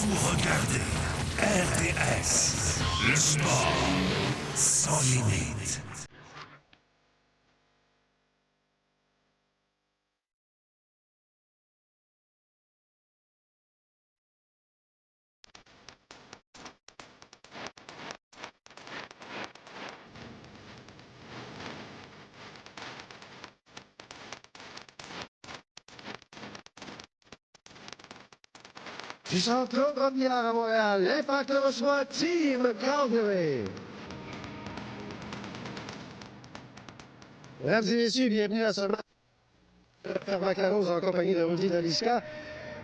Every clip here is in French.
Vous regardez RDS, le sport sans limite. Du centre revient à Montréal. L'Impact reçoit Team Calgary. Mesdames et messieurs, bienvenue à ce match. Fermacaros en compagnie de Rudy Daliska.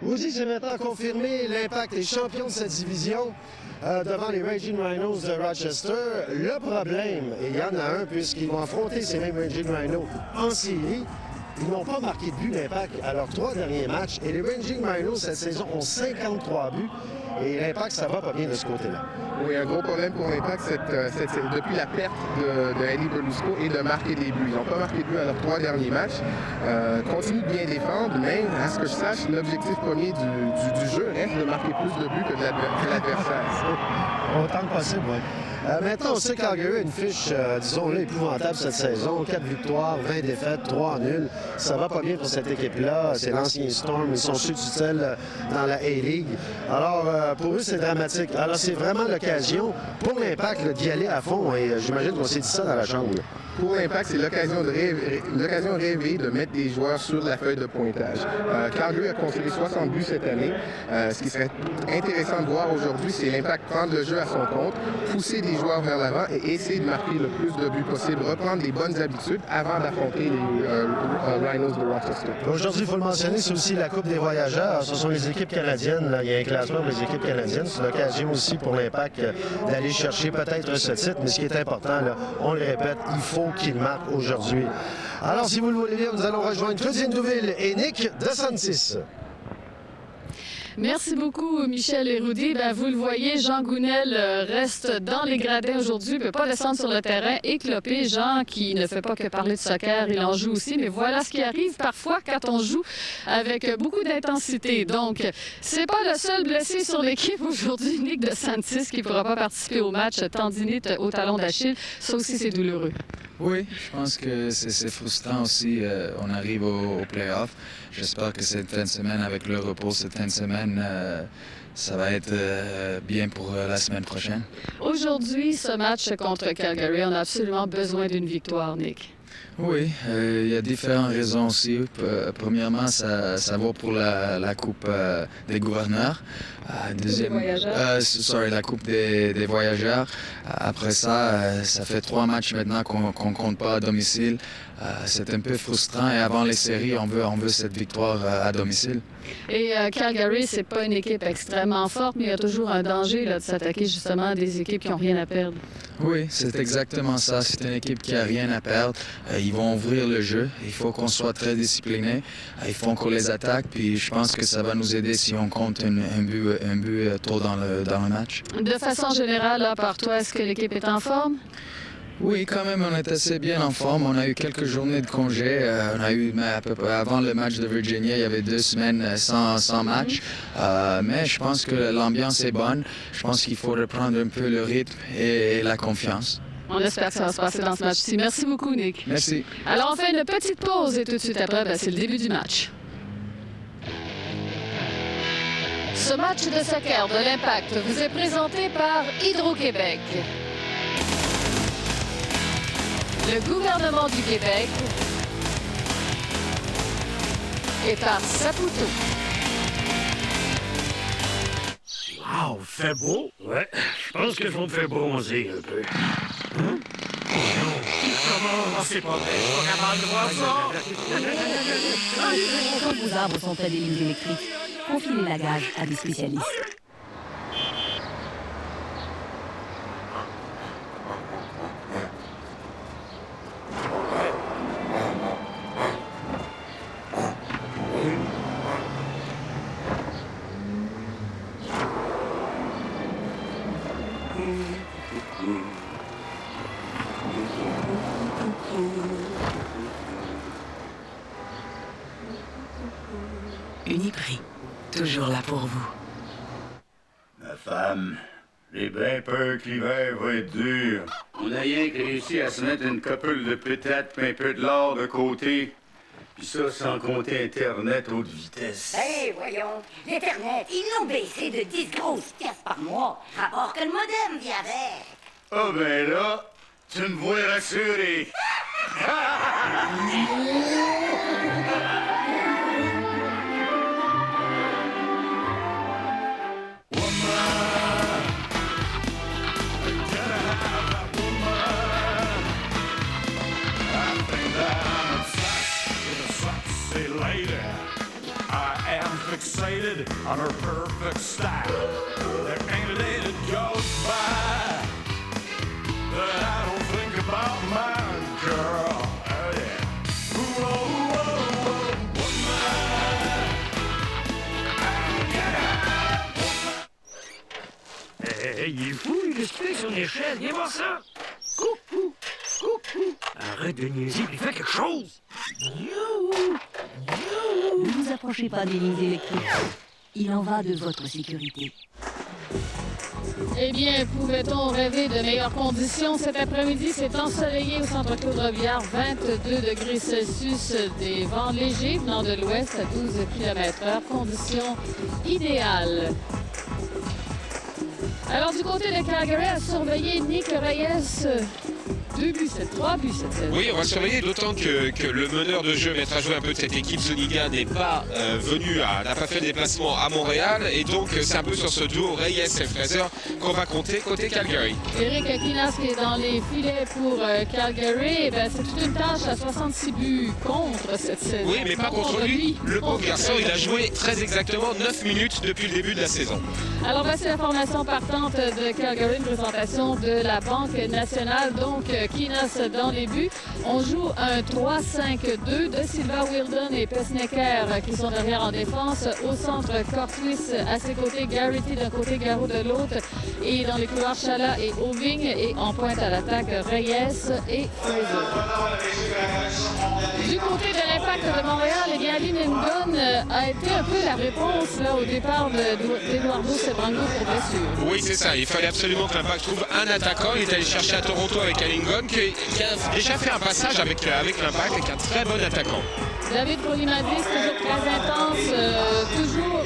Rudy, c'est maintenant confirmé. L'Impact est champion de cette division devant les Raging Rhinos de Rochester. Le problème, et il y en a un, puisqu'ils vont affronter ces mêmes Raging Rhinos en série. Ils n'ont pas marqué de but l'Impact à leurs 3 derniers matchs. Et les Raging Rhinos, cette saison, ont 53 buts. Et l'Impact, ça va pas bien de ce côté-là. Oui, un gros problème pour l'Impact depuis la perte de Eddie Berlusco et de marquer des buts. Ils n'ont pas marqué de buts à leurs 3 derniers matchs. Continuent de bien défendre, mais à ce que je sache, l'objectif premier du jeu reste de marquer plus de buts que l'adversaire. Autant que possible, oui. Maintenant, on sait que Calgary a une fiche, disons-le, épouvantable cette saison. 4 victoires, 20 défaites, 3 nuls. Ça va pas bien pour cette équipe-là. C'est l'ancien Storm. Ils sont sous-tutelle dans la A-League. Alors, pour eux, c'est dramatique. Alors, c'est vraiment l'occasion pour l'Impact d'y aller à fond. Et j'imagine qu'on s'est dit ça dans la chambre. Là. Pour l'Impact, c'est l'occasion rêvée de mettre des joueurs sur la feuille de pointage. Calgary a concédé 60 buts cette année. Ce qui serait intéressant de voir aujourd'hui, c'est l'Impact prendre le jeu à son compte, pousser des joueurs vers l'avant et essayer de marquer le plus de buts possible, reprendre les bonnes habitudes avant d'affronter les Rhinos de Rochester. Aujourd'hui, il faut le mentionner, c'est aussi la Coupe des voyageurs. Ce sont les équipes canadiennes. Là. Il y a un classement pour les équipes canadiennes. C'est l'occasion aussi pour l'Impact d'aller chercher peut-être ce titre. Mais ce qui est important, là, on le répète, il faut qu'il marque aujourd'hui. Alors, si vous le voulez bien, nous allons rejoindre Claudine Douville et Nick DeSantis. Merci beaucoup, Michel et Rudy. Vous le voyez, Jean Gounel reste dans les gradins aujourd'hui, ne peut pas descendre sur le terrain et cloper. Jean, qui ne fait pas que parler de soccer, il en joue aussi. Mais voilà ce qui arrive parfois quand on joue avec beaucoup d'intensité. Donc, c'est pas le seul blessé sur l'équipe aujourd'hui, Nick DeSantis, qui ne pourra pas participer au match, tendinite au talon d'Achille. Ça aussi, c'est douloureux. Oui, je pense que c'est frustrant aussi. On arrive au play-off. J'espère que cette fin de semaine, avec le repos cette fin de semaine, ça va être bien pour la semaine prochaine. Aujourd'hui, ce match contre Calgary, on a absolument besoin d'une victoire, Nick. Oui, il y a différentes raisons aussi. Premièrement, ça vaut pour la Coupe des gouverneurs. La Coupe des voyageurs. Après ça, ça fait 3 matchs maintenant qu'on ne compte pas à domicile. C'est un peu frustrant et avant les séries, on veut cette victoire à domicile. Et Calgary, c'est pas une équipe extrêmement forte, mais il y a toujours un danger là, de s'attaquer justement à des équipes qui n'ont rien à perdre. Oui, c'est exactement ça. C'est une équipe qui n'a rien à perdre. Ils vont ouvrir le jeu. Il faut qu'on soit très discipliné. Il faut qu'on les attaque. Puis je pense que ça va nous aider si on compte un but tôt dans le match. De façon générale, là, par toi, est-ce que l'équipe est en forme? Oui, quand même, on est assez bien en forme. On a eu quelques journées de congé. On a eu, à peu près avant le match de Virginia, il y avait 2 semaines sans match. Mais je pense que l'ambiance est bonne. Je pense qu'il faut reprendre un peu le rythme et la confiance. On espère que ça va se passer dans ce match-ci. Merci beaucoup, Nick. Merci. Alors, on fait une petite pause et tout de suite après, c'est le début du match. Ce match de soccer de l'Impact vous est présenté par Hydro-Québec. Le gouvernement du Québec et par Saputo. Wow, fait beau? Ouais, je pense que je vais me faire bronzer un peu. Hein? Comment? C'est pas vrai, je suis pas capable de voir ça! Quand vos arbres sont à des lignes électriques, confiez les lagages à des spécialistes. Uniprix, toujours là pour vous. Ma femme, j'ai bien peur que l'hiver va être dur. On a rien que réussi à se mettre une couple de pétates puis un peu de l'or de côté. Puis ça, sans compter Internet haute vitesse. Eh, voyons, l'Internet, ils l'ont baissé de 10 grosses piastres par mois. Rapport que le modem vient avec. Ah ben là, tu me vois rassuré. I am fixated on her perfect style. There ain't a day that goes by that I don't think about my girl. Oh yeah. Whoa, whoa, whoa, woman. Hey, il est fou, il explique son échelle. Viens voir ça. Coucou, coucou. Arrête de niaiser, puis fais quelque chose. Ne vous approchez pas des lignes électriques. Il en va de votre sécurité. Eh bien, pouvait-on rêver de meilleures conditions cet après-midi? C'est ensoleillé au centre Claude Robillard, 22 degrés Celsius, des vents légers venant de l'ouest à 12 km/h, conditions idéales. Alors, du côté de Calgary, à surveiller Nick Reyes. 2 buts, 3 buts cette saison. Oui, on va surveiller, d'autant que le meneur de jeu, maître à jouer un peu de cette équipe Zuniga, n'a pas fait le déplacement à Montréal. Et donc, c'est un peu sur ce duo Reyes et Fraser qu'on va compter côté Calgary. Eric Kinas qui est dans les filets pour Calgary, c'est toute une tâche à 66 buts contre cette saison. Oui, mais pas contre lui. Le pauvre garçon, il a joué très exactement 9 minutes depuis le début de la saison. Alors, voici la formation partante de Calgary, une présentation de la Banque nationale. Donc, Kinas dans les buts. On joue un 3-5-2 de Silva, Wilden et Pesnecker qui sont derrière en défense. Au centre, Cortwis à ses côtés, Garrity d'un côté, Garou de l'autre. Et dans les couloirs, Chala et Oving. Et en pointe à l'attaque, Reyes et Fraser. Du côté de l'Impact de Montréal, eh bien, Ali Ningon a été un peu la réponse là, au départ d'Eduardo Sebrango pour blessure. Oui, c'est ça. Il fallait absolument que l'Impact trouve un attaquant. Il est allé chercher à Toronto avec Alingon, qui a déjà fait un passage avec l'Impact et qui est un très bon attaquant. David Polimadis, toujours très intense, toujours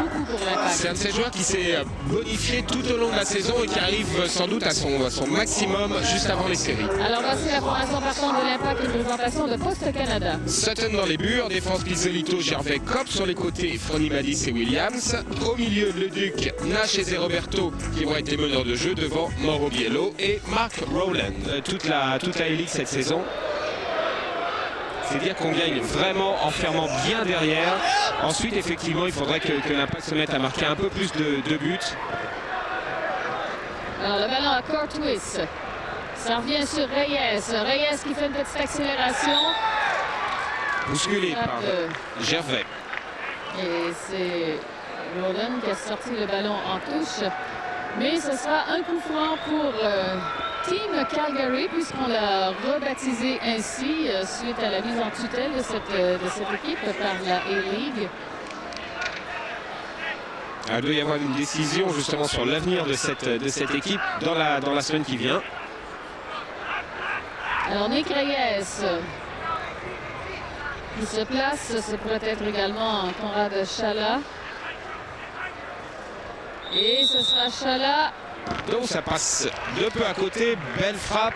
beaucoup pour l'Impact. C'est un de ces joueurs qui s'est bonifié tout au long de la saison et qui arrive sans doute à son maximum juste avant les séries. Alors voici la formation partante de l'Impact, une présentation de Poste Canada. Sutton dans les buts, en défense Pizzolito, Gervais, Copp sur les côtés, Fronimadis et Williams. Au milieu, Le Duc, Nash et Roberto qui vont être les meneurs de jeu devant Mauro Biello et Mark Rowland. Toute la élite cette saison. C'est dire qu'on gagne vraiment en fermant bien derrière. Ensuite, effectivement, il faudrait que l'Impact se mette à marquer un peu plus de buts. Alors, le ballon à Cortwis. Ça revient sur Reyes. Reyes qui fait une petite accélération. Bousculé par Gervais. Et c'est Roland qui a sorti le ballon en touche. Mais ce sera un coup franc pour Team Calgary, puisqu'on l'a rebaptisé ainsi suite à la mise en tutelle de cette équipe par la A-League. Il doit y avoir une décision justement sur l'avenir de cette équipe dans la semaine qui vient. Alors Nick Reyes qui se place, c'est peut-être également Conrad Chala. Et ce sera Chala. Donc ça passe de peu à côté, belle frappe,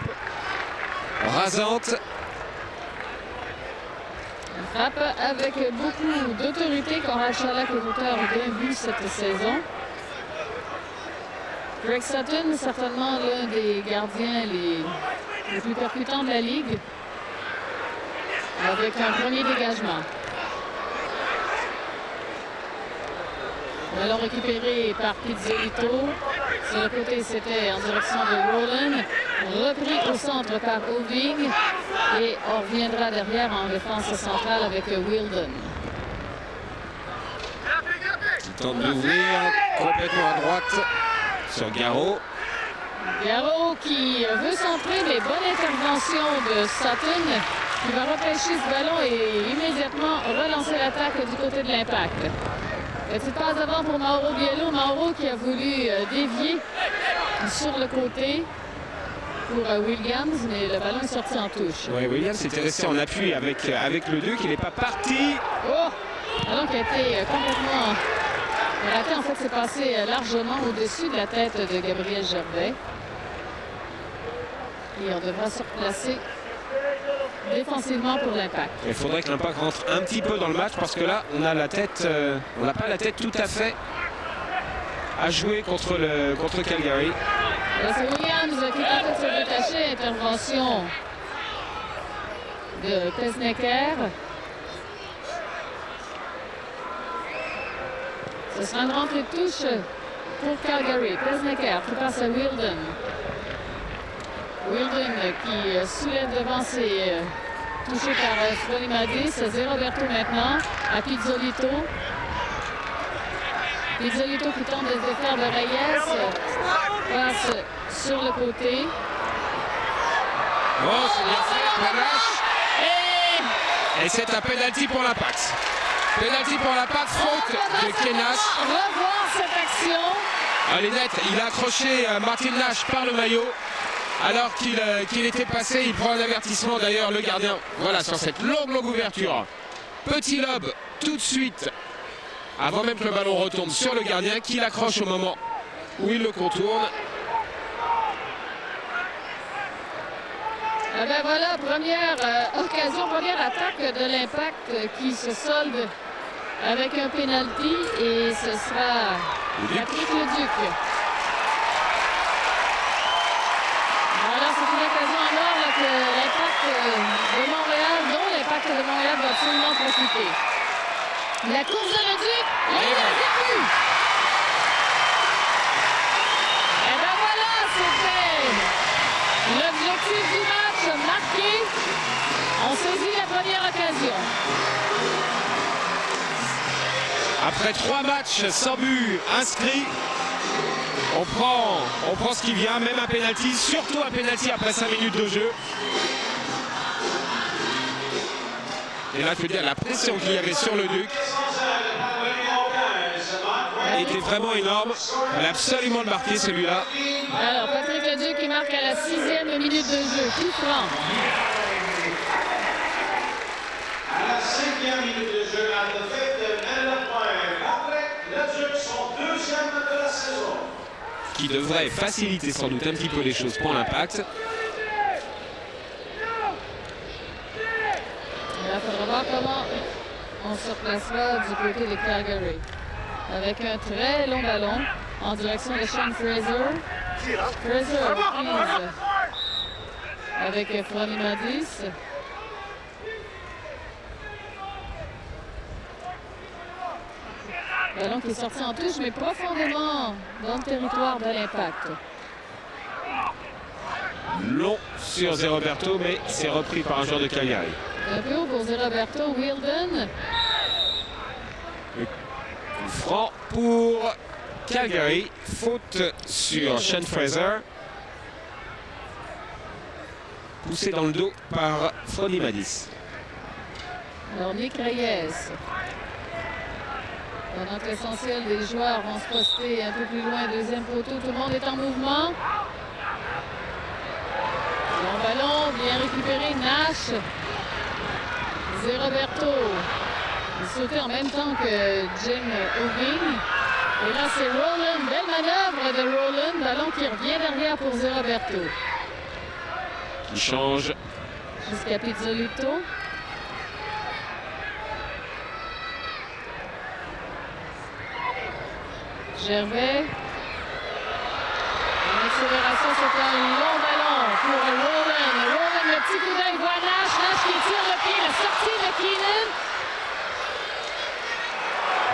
rasante. Une frappe avec beaucoup d'autorité. Conrad Chala qui est auteur d'un but cette saison. Greg Sutton, certainement l'un des gardiens les plus percutants de la Ligue. Avec un premier dégagement. Ballon récupéré par Pizzolito. Sur le côté, c'était en direction de Rowland. Repris au centre par Oving. Et on reviendra derrière en défense centrale avec Wilden. Il tente d'ouvrir complètement à droite sur Garreau. Garreau qui veut centrer, mais bonne intervention de Sutton qui va repêcher ce ballon et immédiatement relancer l'attaque du côté de l'Impact. Petite passe devant pour Mauro Biello. Mauro qui a voulu dévier sur le côté pour Williams, mais le ballon est sorti en touche. Oui, Williams était resté en appui avec le Duc. Il n'est pas parti. Oh! Ballon qui a été complètement raté. En fait, c'est passé largement au-dessus de la tête de Gabriel Gervais. Et on devra se replacer défensivement pour l'Impact. Il faudrait que l'Impact rentre un petit peu dans le match parce que là, on a la tête, on n'a pas la tête tout à fait à jouer contre Calgary. C'est Williams qui tente de se détacher. Intervention de Pesnecker. Ce sera une rentrée de touche pour Calgary. Pesnecker qui passe à Wilden. Wilden qui soulève devant ses touché par Fronimadis. C'est Roberto maintenant à Pizzolito. Pizzolito qui tente de se défaire de Reyes. Passe sur le côté. Oh, c'est bien fait, Panache. Et c'est un penalty pour l'Impact. Penalty pour l'Impact, faute de Kenas. Revoir cette action. Allez net, il a accroché Martin Nash par le maillot. Alors qu'il était passé, il prend un avertissement d'ailleurs, le gardien. Voilà, sur cette longue ouverture. Petit lob tout de suite, avant même que le ballon retombe sur le gardien, qui l'accroche au moment où il le contourne. Ah ben voilà, première occasion, première attaque de l'Impact qui se solde avec un pénalty et ce sera Patrick Leduc. Voilà, c'est une occasion alors que l'Impact de Montréal, dont l'Impact de Montréal va absolument profiter. La course de Leduc, le deuxième but. Et ben voilà, c'était l'objectif du match marqué. On saisit la première occasion. Après 3 matchs sans but inscrit, on prend ce qui vient, même un penalty, surtout un penalty après 5 minutes de jeu. Et là, je peux dire, la pression qu'il y avait sur le Duc était vraiment énorme. Il fallait absolument le marquer, celui-là. Alors, Patrick Leduc qui marque à la 6e minute de jeu. Coup franc. À la 5e minute de jeu, la défaite de Patrick Leduc, son 2e de la saison. Qui devrait faciliter sans doute un petit peu les choses pour l'Impact. Il faudra voir comment on se replacera du côté de Calgary. Avec un très long ballon en direction de Sean Fraser. Fraser reprise avec Fronimadis. Ballon qui est sorti en touche, mais profondément dans le territoire de l'Impact. Long sur Zé Roberto, mais c'est repris par un joueur de Calgary. Un peu haut pour Zé Roberto, Wilden. Franc pour Calgary. Faute sur Sean Fraser. Poussé dans le dos par Fronimadis. Alors Nick Reyes. Pendant que l'essentiel des joueurs vont se poster un peu plus loin, deuxième poteau, tout le monde est en mouvement. Bon ballon, bien récupéré, Nash. Zé Roberto. Il sautait en même temps que Jim Oving. Et là, c'est Rowland. Belle manœuvre de Rowland. Ballon qui revient derrière pour Zé Roberto. Qui change. Jusqu'à Pizzolito. Gervais. Une accélération, c'est un long ballon pour Rowland. Rowland, le petit coup d'œil, voit Nash. Nash qui tire le pied, la sortie de Keenan.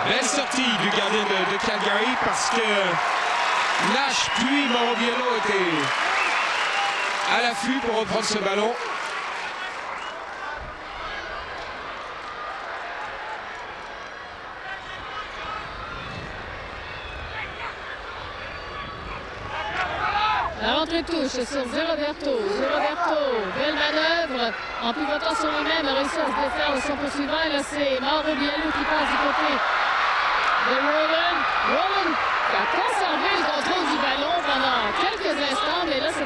Belle sortie du gardien de Calgary parce que Nash puis Mauro Biello étaient à l'affût pour reprendre ce ballon. La rentrée touche sur Zé Roberto. Zé Roberto, belle manœuvre. En pivotant sur lui-même, a réussi à se défaire de son poursuivant. Et là, c'est Mauro Biello qui passe du côté de Rowland.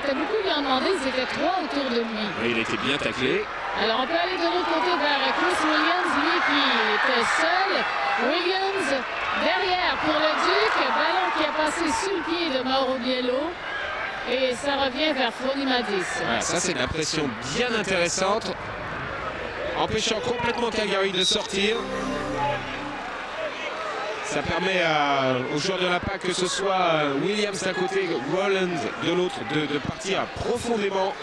était beaucoup lui en demander. Ils étaient 3 autour de lui. Et il était bien taclé. Alors, on peut aller de l'autre côté vers Chris Williams, lui qui était seul. Williams derrière pour le Duc. Ballon qui a passé sous le pied de Mauro Biello. Et ça revient vers Frony Madis. Voilà, ça, c'est une impression bien intéressante. Empêchant complètement Calgary de sortir. Ça permet aux joueurs de l'Impact, que ce soit Williams d'un côté, Rollins de l'autre, de partir profondément.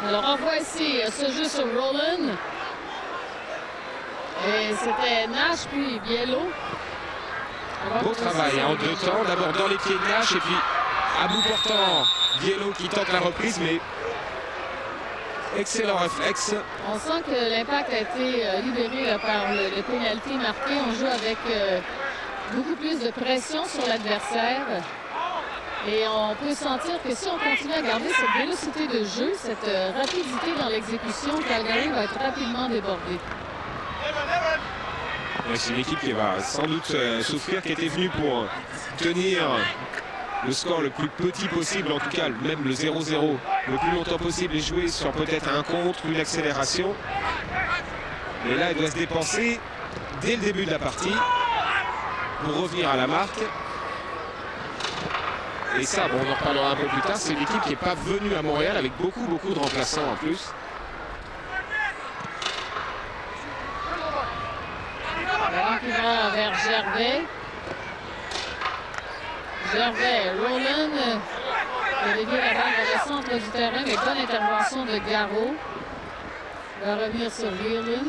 Alors on voit ici ce jeu sur Rollins. Et c'était Nash puis Biello. Beau travail en 2 temps. D'abord dans les pieds de Nash et puis à bout portant Biello qui tente la reprise, mais excellent réflexe. On sent que l'Impact a été libéré là, par le pénalty marqué. On joue avec beaucoup plus de pression sur l'adversaire. Et on peut sentir que si on continue à garder cette vélocité de jeu, cette rapidité dans l'exécution, Calgary va être rapidement débordé. C'est une équipe qui va sans doute souffrir, qui était venue pour tenir le score le plus petit possible, en tout cas même le 0-0 le plus longtemps possible et jouer sur peut-être un contre, une accélération. Mais là, elle doit se dépenser dès le début de la partie pour revenir à la marque. Et ça, bon, on en reparlera un peu plus tard, c'est une équipe qui n'est pas venue à Montréal avec beaucoup de remplaçants en plus. Ballon qui va vers Gervais. Gervais, Roland. Il a dévié la balle vers le centre du terrain, mais bonne intervention de Garreau. Il va revenir sur Whelan.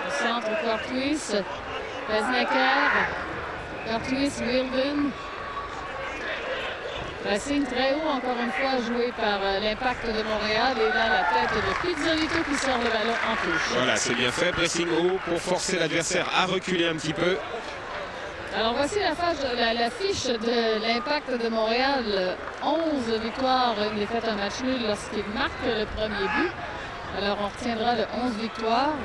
Le centre, Courtois. Pesnecker. Courtois, Whelan. Racing très haut, encore une fois, joué par l'Impact de Montréal. Et là, la tête de Pizzolito qui sort le ballon en touche. Voilà, c'est bien fait. Pressing haut pour forcer l'adversaire à reculer un petit peu. Alors voici la fiche de l'Impact de Montréal. 11 victoires, une défaite, un match nul lorsqu'il marque le premier but. Alors on retiendra de 11 victoires.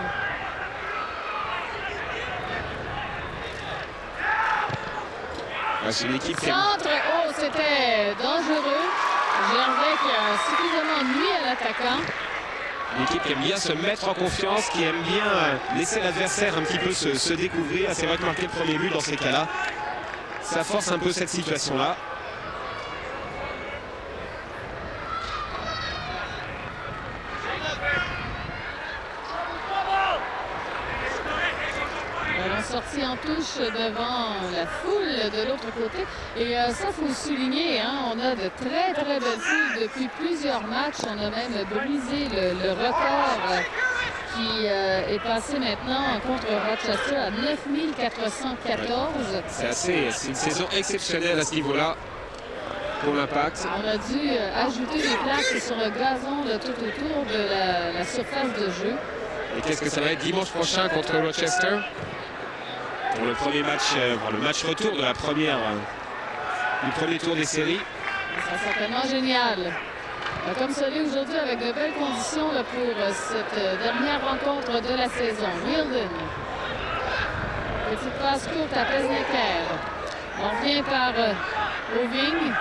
C'est une équipe qui Centre, oh, c'était dangereux. Gervais qui a suffisamment nuit à l'attaquant. Une équipe qui aime bien se mettre en confiance, qui aime bien laisser l'adversaire un petit peu se découvrir. C'est vrai que marquer le premier but dans ces cas-là, ça force un peu cette situation-là. Sorti en touche devant la foule de l'autre côté. Et ça, il faut souligner, hein, on a de très belles foules depuis plusieurs matchs. On a même brisé le record qui est passé maintenant contre Rochester à 9414. C'est une saison exceptionnelle à ce niveau-là pour l'Impact. On a dû ajouter des plaques sur le gazon de tout autour de la surface de jeu. Et qu'est-ce que ça va être dimanche prochain contre Rochester? Pour le premier match, pour le match retour de du premier tour des séries. C'est certainement génial. Comme celui aujourd'hui avec de belles conditions là, pour cette dernière rencontre de la saison. Whelan. Petite passe courte à Pesnecker. On revient par Oving.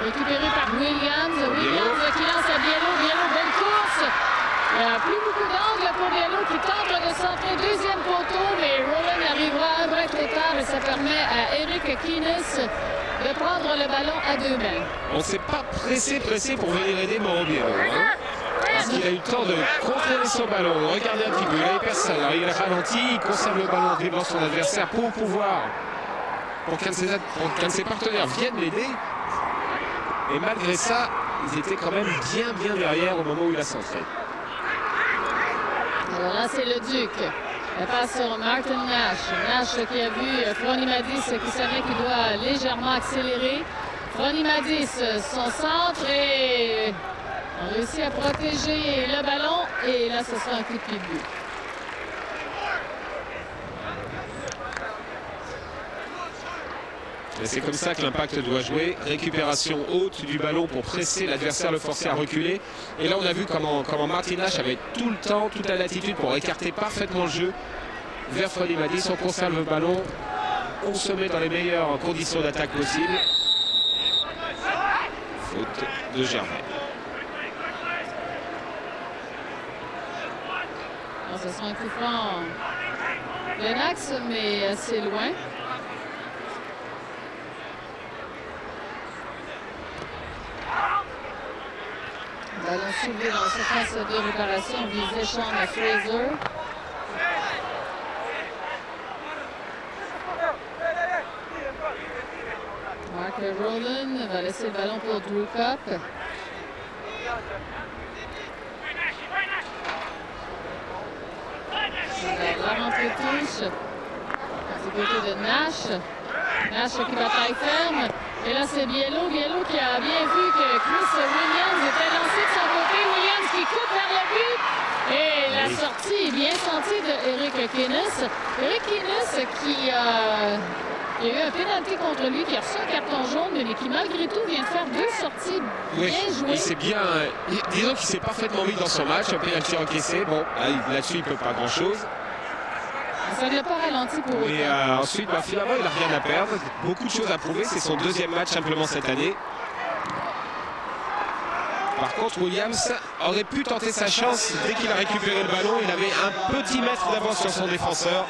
Récupéré par Williams. Williams qui lance à Biello. Biello, belle course. Il n'y a plus beaucoup d'angle pour Biello qui tente de centrer deuxième poteau, mais Roland arrivera un break trop tard et ça permet à Eric Keenes de prendre le ballon à 2 mains. On ne s'est pas pressé pour venir aider Mauro Biello. Hein, parce qu'il a eu le temps de contrôler son ballon, de regarder un petit peu. Il n'avait personne. Alors il a ralenti, il conserve le ballon devant son adversaire pour qu'un de ses partenaires vienne l'aider. Et malgré ça, ils étaient quand même bien derrière au moment où il a centré. Alors là, c'est le Duc. La passe sur Martin Nash. Nash qui a vu Frony Madis qui savait qu'il doit légèrement accélérer. Frony Madis, son centre et on réussit à protéger le ballon. Et là, ce sera un coup de pied de but. C'est comme ça que l'Impact doit jouer. Récupération haute du ballon pour presser l'adversaire, le forcer à reculer. Et là, on a vu comment Martin Nash avait tout le temps, toute la latitude pour écarter parfaitement le jeu vers Frony Madis. On conserve le ballon on se met dans les meilleures conditions d'attaque possibles. Faute de Gervais. Alors, ce sera un coup franc plein axe, mais assez loin. Ballon soulevé dans la surface de réparation, visait Sean Fraser. Mark Rowland va laisser le ballon pour Drew Cup. La rentrée touche. Du côté de Nash. Nash qui va taille ferme. Et là, c'est Biello. Biello qui a bien vu que Chris Williams était lancé de son côté. Williams qui coupe vers le but. Et la sortie est bien sentie de Eric Keenes. Eric Keenes qui a eu un pénalty contre lui, qui a reçu un carton jaune, mais qui malgré tout vient de faire 2 sorties bien jouées. Il s'est bien, disons qu'il s'est parfaitement mis dans son match, un pénalty encaissé. Bon, là-dessus, il ne peut pas grand-chose. Ça ne l'a pas ralenti pour autant. Et ensuite, finalement, il n'a rien à perdre. Beaucoup de choses à prouver. C'est son 2e match simplement cette année. Par contre, Williams aurait pu tenter sa chance dès qu'il a récupéré le ballon. Il avait un petit mètre d'avance sur son défenseur.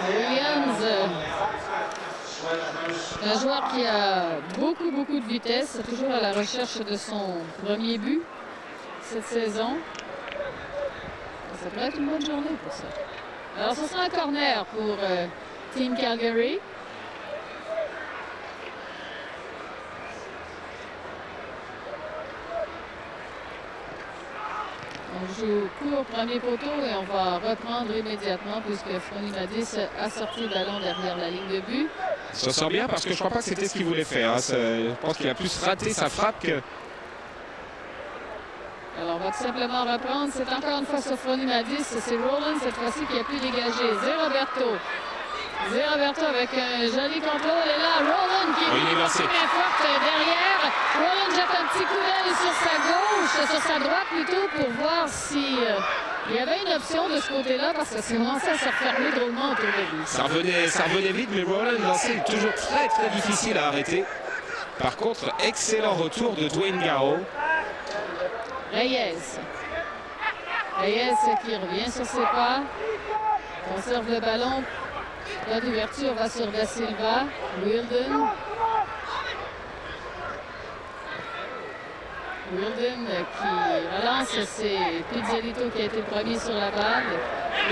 Williams, un joueur qui a beaucoup de vitesse, toujours à la recherche de son premier but cette saison. Ça pourrait être une bonne journée pour ça. Alors, ce sera un corner pour Team Calgary. On joue court premier poteau et on va reprendre immédiatement puisque Fronimadis a sorti le ballon derrière la ligne de but. Ça sort bien parce que je ne crois pas que c'était ce qu'il voulait faire. Hein. Je pense qu'il a plus raté sa frappe que... Alors on va tout simplement reprendre. C'est encore une fois sur Fronimadis. C'est Rowland cette fois-ci qui a pu dégager. Zé Roberto avec un joli contrôle. Et là, Rowland qui est bien forte derrière. Rowland jette un petit coup d'œil sur sa gauche, sur sa droite plutôt, pour voir si il y avait une option de ce côté-là, parce que c'est commencé à se refermer drôlement autour de lui. Ça revenait vite, mais Rowland lancé est toujours très difficile à arrêter. Par contre, excellent retour de Dwayne Garreau. Reyes qui revient sur ses pas, conserve le ballon. La d'ouverture va sur Da Silva. Wilden qui relance, c'est Pizzolito qui a été le premier sur la balle.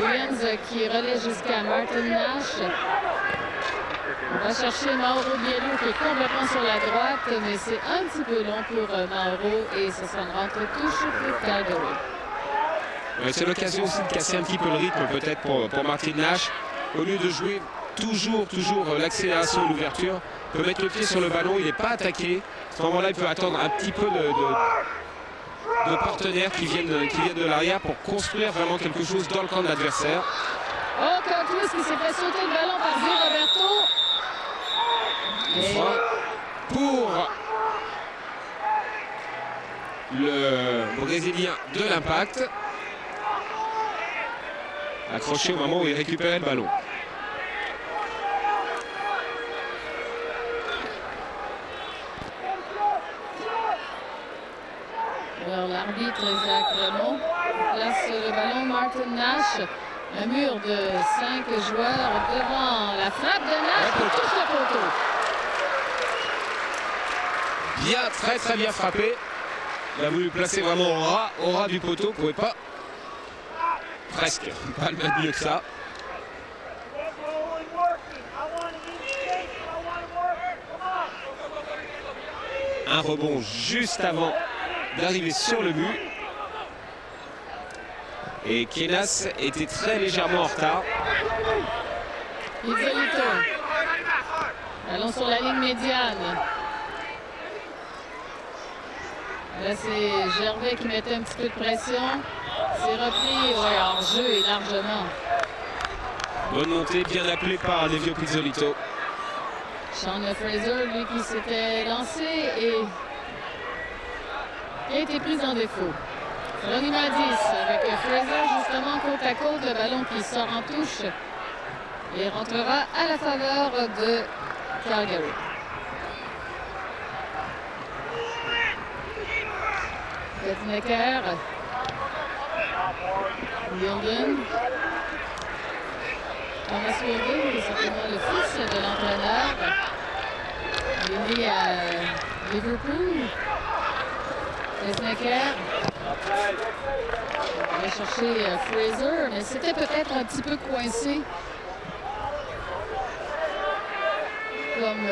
Williams qui relaie jusqu'à Martin Nash. On va chercher Mauro Biello qui est complètement sur la droite, mais c'est un petit peu long pour Mauro et ce sera une rentre-touche pour Calgary. C'est l'occasion aussi de casser un petit peu le rythme peut-être pour Martin Nash. Au lieu de jouer toujours l'accélération et l'ouverture, il peut mettre le pied sur le ballon, il n'est pas attaqué. À ce moment-là, il peut attendre un petit peu de partenaires qui viennent de l'arrière pour construire vraiment quelque chose dans le camp de l'adversaire. Oh, Curtis qui s'est fait sauter le ballon par Zé Roberto. Pour le Brésilien de l'Impact, accroché au moment où il récupérait le ballon. Alors l'arbitre Isaac Raymond place le ballon. Martin Nash, un mur de 5 joueurs devant la frappe de Nash qui touche le poteau. Bien, très bien frappé. Il a voulu placer vraiment au ras du poteau, il ne pouvait pas. Presque, pas le mettre mieux que ça. Un rebond juste avant d'arriver sur le but. Et Kenas était très légèrement en retard. Pizzolito. Allons sur la ligne médiane. Là, c'est Gervais qui mettait un petit peu de pression. C'est repris en jeu et largement. Bonne montée, bien appelée par Nevio Pizzolito. Sean Fraser, lui, qui s'était lancé et a été pris en défaut. Ronnie Madis avec Fraser justement côte à côte, le ballon qui sort en touche et rentrera à la faveur de Calgary. Bettnecker. Wilden. Thomas Wilden, qui est certainement le fils de l'entraîneur. Il est né à Liverpool. Bettnecker. On va chercher Fraser, mais c'était peut-être un petit peu coincé comme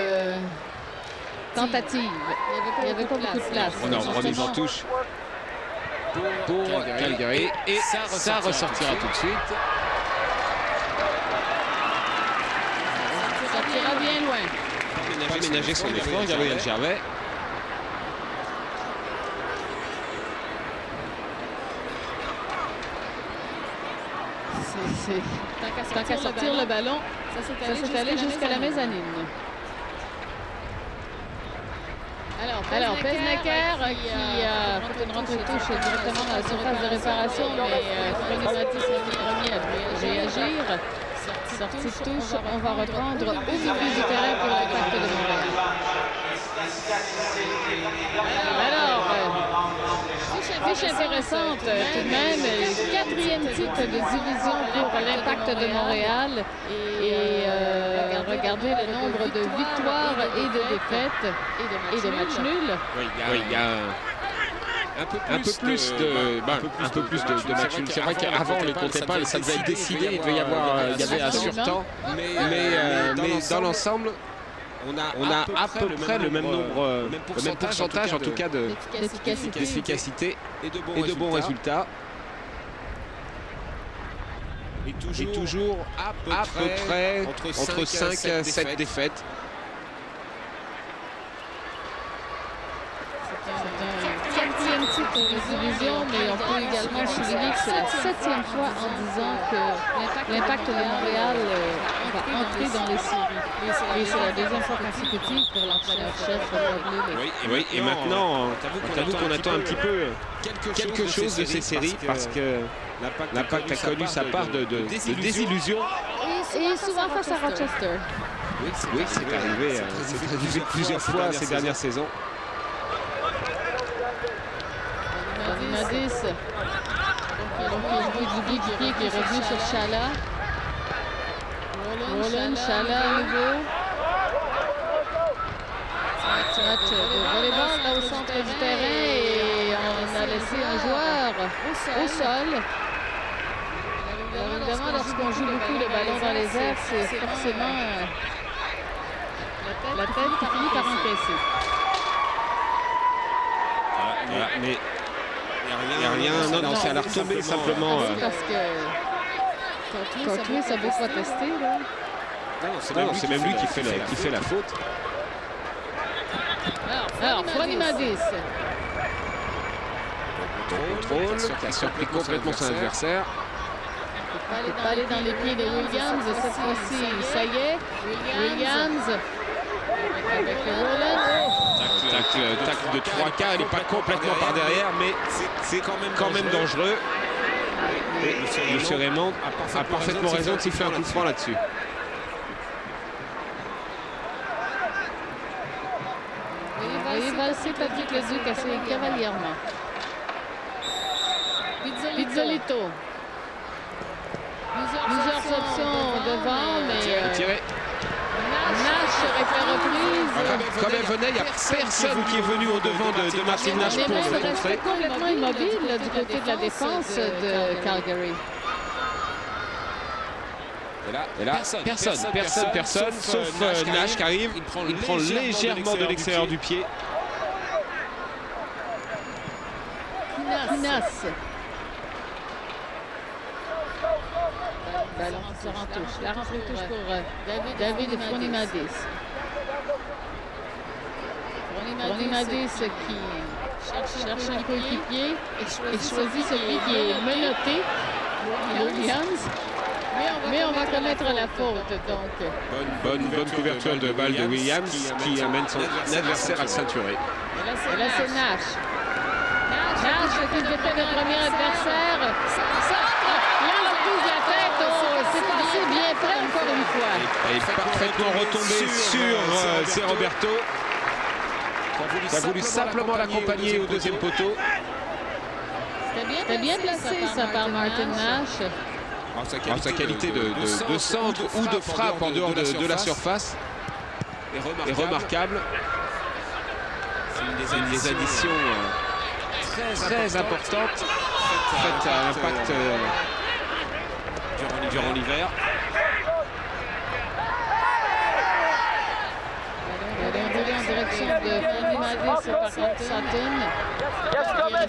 tentative. Il n'y avait pas beaucoup de place. On a remis en touche pour Calgary et ça ressortira tout de suite. Ça sortira bien loin. Pas ménager son effort, Gabriel Gervais. Tant qu'à sortir le ballon, ça s'est allé jusqu'à la mezzanine. Alors, Pesnecker qui a fait une rentrée de touche directement dans la surface de réparation, mais Ronnie Madis a été le premier à réagir. Sortie de touche, on va reprendre au milieu du terrain pour l'Impact de Montréal. Alors, fiche intéressante tout de même, le 4e titre de division pour l'Impact de Montréal. Et regardez le nombre de victoires et de défaites et de matchs nuls. Oui, il y a un peu plus de matchs nuls. C'est vrai qu'avant on ne les comptait pas, ça devait être décidé, il y avait un surtemps, mais dans l'ensemble on a à peu près le même nombre, le même pourcentage en tout cas d'efficacité et de bons résultats. Et toujours à peu près entre 5 et 7 défaites. C'est un 4e titre de division, mais on peut également souligner que c'est la 7e fois en 10 ans que l'Impact de Montréal va entrer dans les séries. Et c'est la 2e fois consécutive pour l'entraîneur-chef Bob Lilly. Oui, et maintenant, j'avoue qu'on attend un petit peu quelque chose de ces séries parce que l'Impact a connu sa part de désillusion. Et souvent face à Rochester. Oui, c'est arrivé plusieurs fois ces dernières saisons. Madis, donc il joue du big pied qui est revenu sur Chala. Roland, Chala à nouveau. Match de volleyball là au centre du terrain et on a laissé un joueur au sol. Évidemment, lorsqu'on joue beaucoup le ballon dans les airs, c'est forcément la tête qui finit par encaisser. Voilà, mais il n'y a rien, non, c'est à la retomber simplement. Parce que Courtney, ça veut pas tester, là. Non, c'est même lui qui fait la faute. Alors, Ronnie Madis. Contrôle, qui a surpris complètement son adversaire. Il ne peut pas aller dans les pieds de Williams. Cette fois-ci, ça y est. Williams avec Roland. Tacle de 3 quarts, il n'est pas complètement par derrière, mais c'est quand même dangereux. Et M. Raymond a parfaitement raison de siffler un coup franc là-dessus. Il va valser Patrick Leduc assez cavalièrement. Pizzolito. Plusieurs options devant, mais Nash aurait fait reprise. Comme elle venait, il n'y a personne qui est venu au-devant de Martin Nash pour le contrer. Complètement immobile là, du côté de la défense de Calgary. Et là, personne, sauf Nash qui arrive. Il prend légèrement de l'extérieur du pied. Kinas. Ballon qui sort en touche. La rentrée de touche pour David Ronnie Madis. Ronnie Madis qui cherche un coéquipier et choisit celui qui est menotté, Williams. Mais on va commettre la faute, donc. Bonne couverture de balle de Williams qui amène son adversaire à le ceinturer. Et là, c'est Nash. Nash s'occupe de faire le premier adversaire. Centre, la reprise de la tête. Oh, c'est passé bien près encore une fois. Et parfaitement retombé sur Roberto. Il a voulu simplement l'accompagner au deuxième poteau. C'était bien placé ça par Martin Nash. Alors, sa qualité de centre ou de frappe en dehors de la surface est remarquable. C'est une des additions très importantes faites à l'impact durant l'hiver. En direction de Fernandez par Sutton,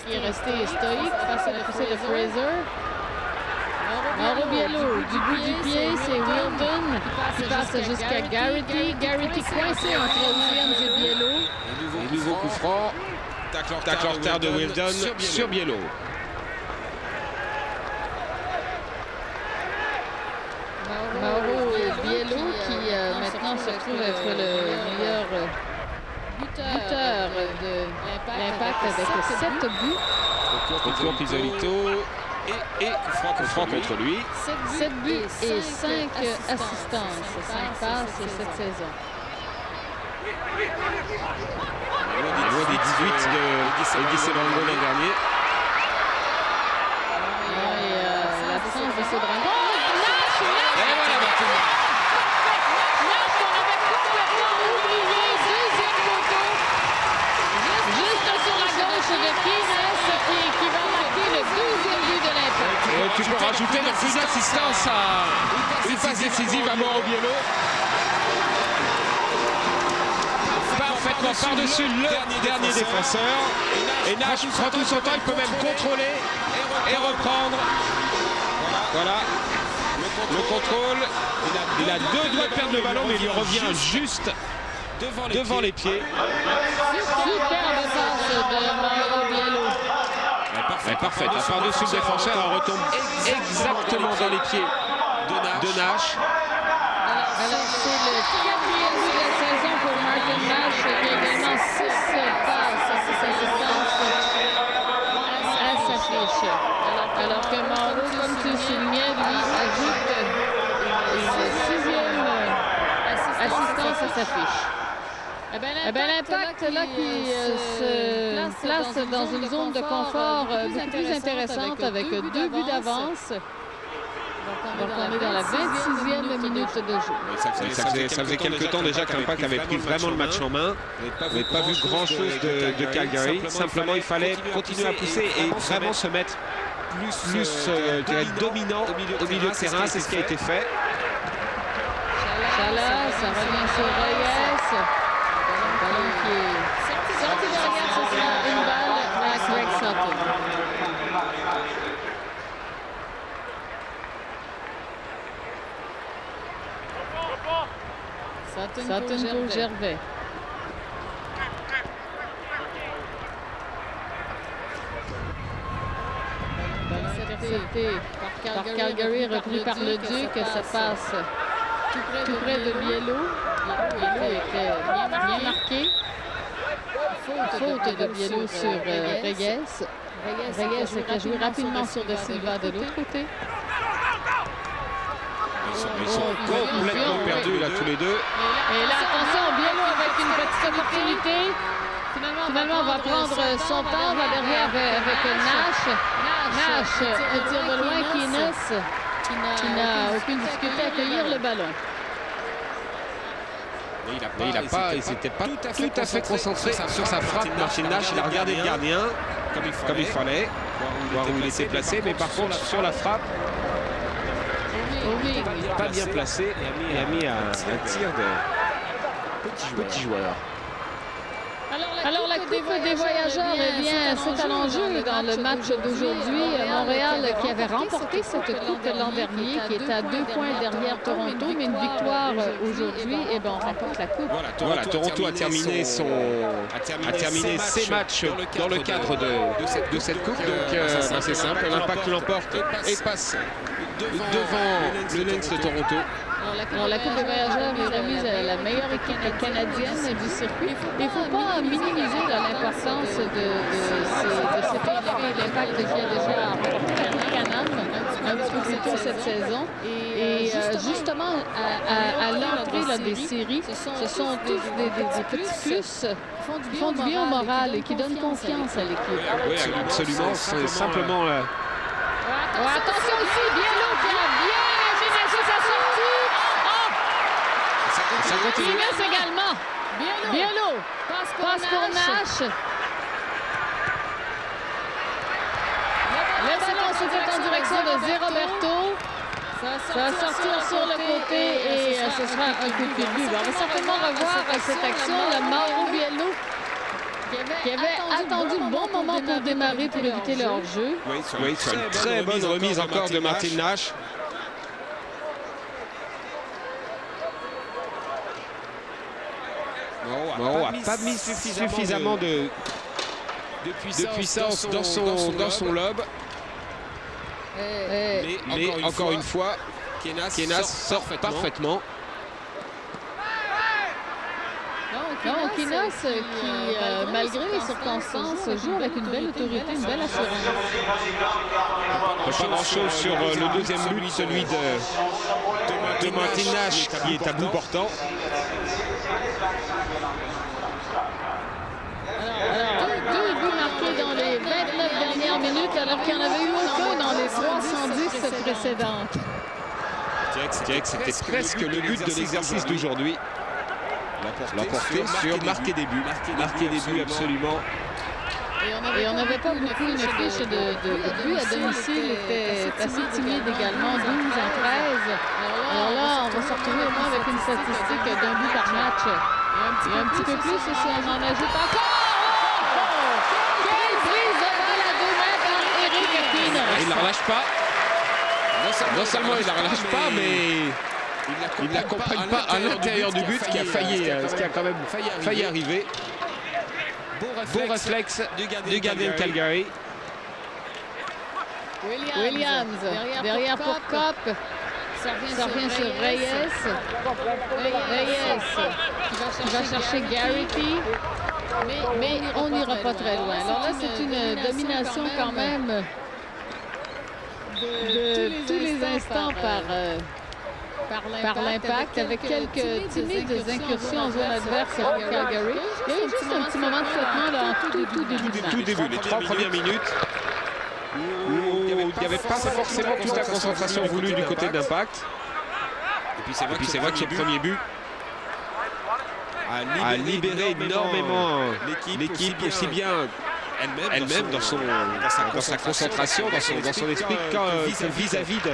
qui est resté stoïque face à la poussée de Fraser. Mauro Biello, du bout du pied, c'est Wheeldon qui passe jusqu'à Garrity. Garrity coincé entre Williams et Biello. Et nouveau coup franc. Tacle en terre de Wheeldon sur Biello. Mauro Biello qui maintenant se trouve être le meilleur buteur de l'Impact avec 7 buts. Retour Pisolito et franc contre lui. 7 buts et 5 assistances, 5 passes cette saison. Loin des 18 de Eddie Sebrango l'an dernier. L'absence de Sebrango. Qui va marquer le 12e but de l'Impact. Et tu peux rajouter le plus d'assistance à une passe décisive à Mauro Biello. Parfaitement par-dessus le dernier défenseur. Et Nash prend tout son temps, il peut même contrôler et reprendre. Voilà. Le contrôle. Il a deux doigts de perdre le ballon, mais il lui revient juste devant les pieds. Superbe passe de Mauro Biello. Parfait, par-dessus le défenseur, elle retombe exactement dans les pieds de Nash. Alors c'est le 4e but de la saison pour Martin Nash, qui a également 6 passes, 6 assistances à sa fiche. Alors que Mauro, comme tu le soulignais, lui ajoute une 6e assistance à sa fiche. L'Impact, là, qui se place dans une zone de confort beaucoup plus intéressante avec 2 buts d'avance. Donc on est dans la 26e minute de jeu. Ça faisait quelques temps déjà que l'Impact avait pris vraiment le match en main. On n'avait pas vu grand-chose de Calgary. Simplement, il fallait continuer à pousser et vraiment se mettre plus dominant au milieu de terrain. C'est ce qui a été fait. Chala, ça revient sur Reyes. Ballon qui est sorti derrière, ce sera une balle à Greg Sutton. Sutton pour Gervais. Intercepté par Calgary, repris par le Duc, ça passe tout près de Biello. Biello était bien marqué. Faute de Biello sur Reyes. Reyes qui a joué rapidement sur De Silva de l'autre côté. Ils sont complètement perdus là tous les deux. Et là, attention, Biello avec une petite opportunité. Finalement, on va prendre son temps, on va derrière avec Nash. Nash, un tir de loin, Keenes, qui n'a aucune difficulté à accueillir le ballon. Il s'était pas tout à fait concentré sur sa frappe. Martin Nash, il a regardé le gardien comme il fallait, voir où il était placé, mais par contre sur la frappe, pas bien placé et a mis un tir de petit joueur. Alors la Coupe des Voyageurs, eh bien, c'est à l'enjeu dans le match d'aujourd'hui. Montréal qui avait remporté cette Coupe l'an dernier, qui est à 2 points derrière Toronto, mais une victoire aujourd'hui, et bien on remporte la Coupe. Voilà, Toronto a terminé ses matchs dans le cadre de cette Coupe. Donc c'est simple, l'Impact l'emporte et passe devant le Lynx de Toronto. Alors, la Coupe des Voyageurs est remise à la meilleure équipe canadienne du circuit. Il ne faut pas minimiser l'importance de cette équipe. l'Impact qui a déjà remporté la Canam un petit peu plus tôt cette saison. Et justement, à l'entrée là, des séries, ce sont tous des petits plus qui font du bien au moral et qui donnent confiance à l'équipe. Oui, absolument. C'est simplement... Attention ici, Biello qui a bien aménagé sa sortie. Ça continue. Siemens également. Biello passe pour Nash. Le ballon c'était en direction de Zé Roberto. Ça va sortir sur le côté et ce sera un coup de pied de but. On va certainement revoir cette action. Le Mauro Biello qui avait attendu le bon moment pour démarrer pour éviter le hors-jeu. Oui, c'est une très bonne remise encore de Martin Nash. Mauro n'a pas mis suffisamment de puissance dans son lob. Mais encore une fois, Kenas sort parfaitement. Non, Kenas qui, malgré les circonstances, joue avec une belle autorité, une belle assurance. Pas grand-chose sur le deuxième but, celui de Martin Nash qui est à bout portant. Alors, deux buts marqués dans les 29 dernières minutes, alors qu'il n'y en avait eu aucun dans les 310 précédentes. Je dirais que c'était presque le but de l'exercice d'aujourd'hui. L'emporter sur marquer des buts. Marquer des buts, absolument. Et on n'avait pas beaucoup une fiche de buts à domicile, était assez timide également, 12 en 13. Alors là, on va se retrouver au moins avec une statistique d'un but par match. Et un petit peu plus si on en ajoute encore. Quelle prise de balle à 2 mètres par Eric Kenas. Il ne la relâche pas. Non seulement il ne la relâche pas, mais il ne l'accompagne pas à l'intérieur du but, ce qui a quand même failli arriver. Bon réflexe du gardien de Calgary. Williams, derrière pour Cop. Ça revient sur Reyes. Reyes qui va chercher Garrity. Mais on n'ira pas très loin. Alors là, c'est une domination quand même de tous les instants par l'Impact, avec quelques timides incursions en zone adverse pour Calgary. Il y a eu juste un petit moment de flottement là, en tout début. Les 3 premières minutes où il n'y avait pas forcément toute la concentration voulue du côté d'Impact. Et puis c'est vrai que ce premier but a libéré énormément l'équipe, aussi bien elle-même dans sa concentration, dans son esprit, vis-à-vis de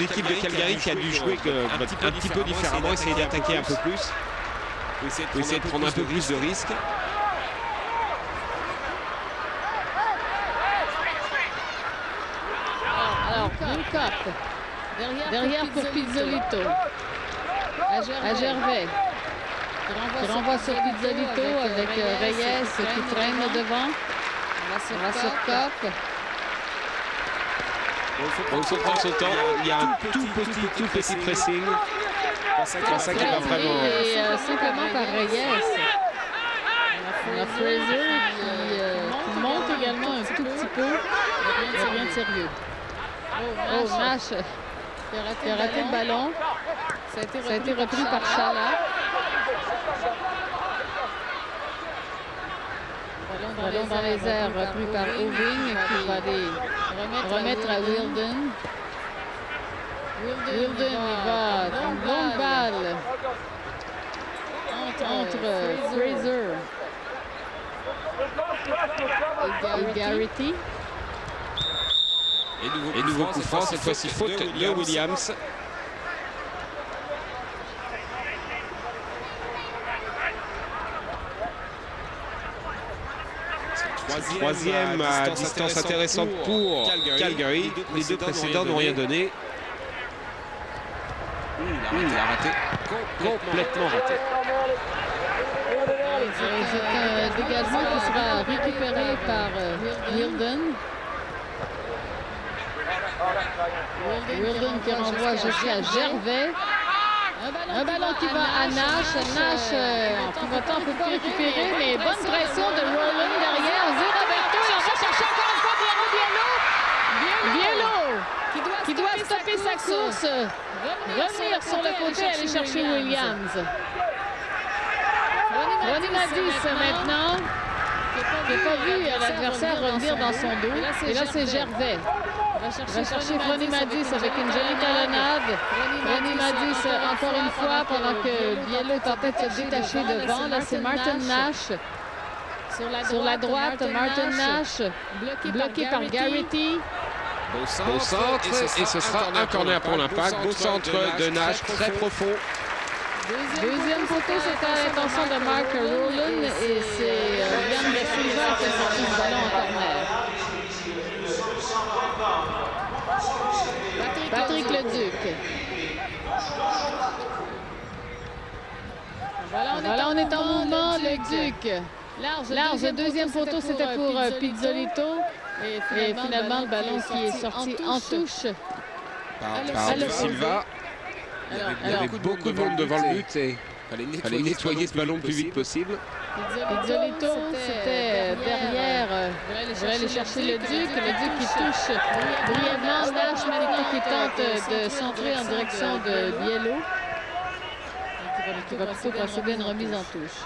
l'équipe de Calgary qui a dû jouer un petit peu différemment, essayer d'attaquer un peu plus, essayer de prendre un peu plus de risques. Alors, Cop, derrière pour Pizzolito, à Gervais, qui renvoie sur Pizzolito avec Reyes qui traîne devant. On va sur Cop. Il faut prendre son temps. Il y a un tout petit pressing. C'est ça qui va vraiment... Et simplement par Reyes. On a Fraser qui monte également un tout petit peu. Il n'y a rien de sérieux. Oh, Nash qui a raté le ballon. Ça a été repris par Chala. Ballon dans les airs repris par Oving qui va les remettre à Wilden. Wilden va une longue balle entre Fraser et Garrity. Et nouveau coup franc, cette fois-ci faute de Williams. Troisième à distance intéressante pour Calgary. Les deux précédents n'ont rien donné. Il a raté. Complètement raté. C'est un dégagement qui sera récupéré par Wilden. Wilden qui renvoie jusqu'à Gervais. Un ballon qui va à Nash. Nash, en pivotant, ne peut pas récupérer, mais bonne pression de Roland derrière. Zé Roberto, il en va chercher encore une fois Mauro Biello. la course, revenir sur le côté, aller chercher Williams. Ronnie Madis maintenant, qui n'a pas vu l'adversaire revenir dans son dos. Et là, c'est Gervais. Il va chercher Ronnie Madis avec une jolie talonnade. Ronnie Madis, encore une fois, pendant que Bielo est en train de se détacher devant. Là, c'est Martin Nash. Sur la droite, Martin Nash, bloqué par Garrity. Beau centre, et ce sera un corner pour l'Impact. Beau centre de Nash, très profond. Deuxième poteau, c'était à l'intention de Mark Rowland et c'est Yann de Silva qui a sorti le ballon en corner. Patrick Leduc. Voilà, on est en mouvement, Leduc. Large, le deuxième poteau, c'était pour Pizzolito. Et finalement, le ballon qui est sorti en touche. Par Silva. Il y avait beaucoup de monde devant le but et il fallait nettoyer ce ballon le plus vite possible. Pizzolito, c'était derrière. Il voulait aller chercher le Duc qui touche brièvement. Nash maintenant qui tente de centrer en direction de Bielo. Qui va plutôt procéder à une remise en touche.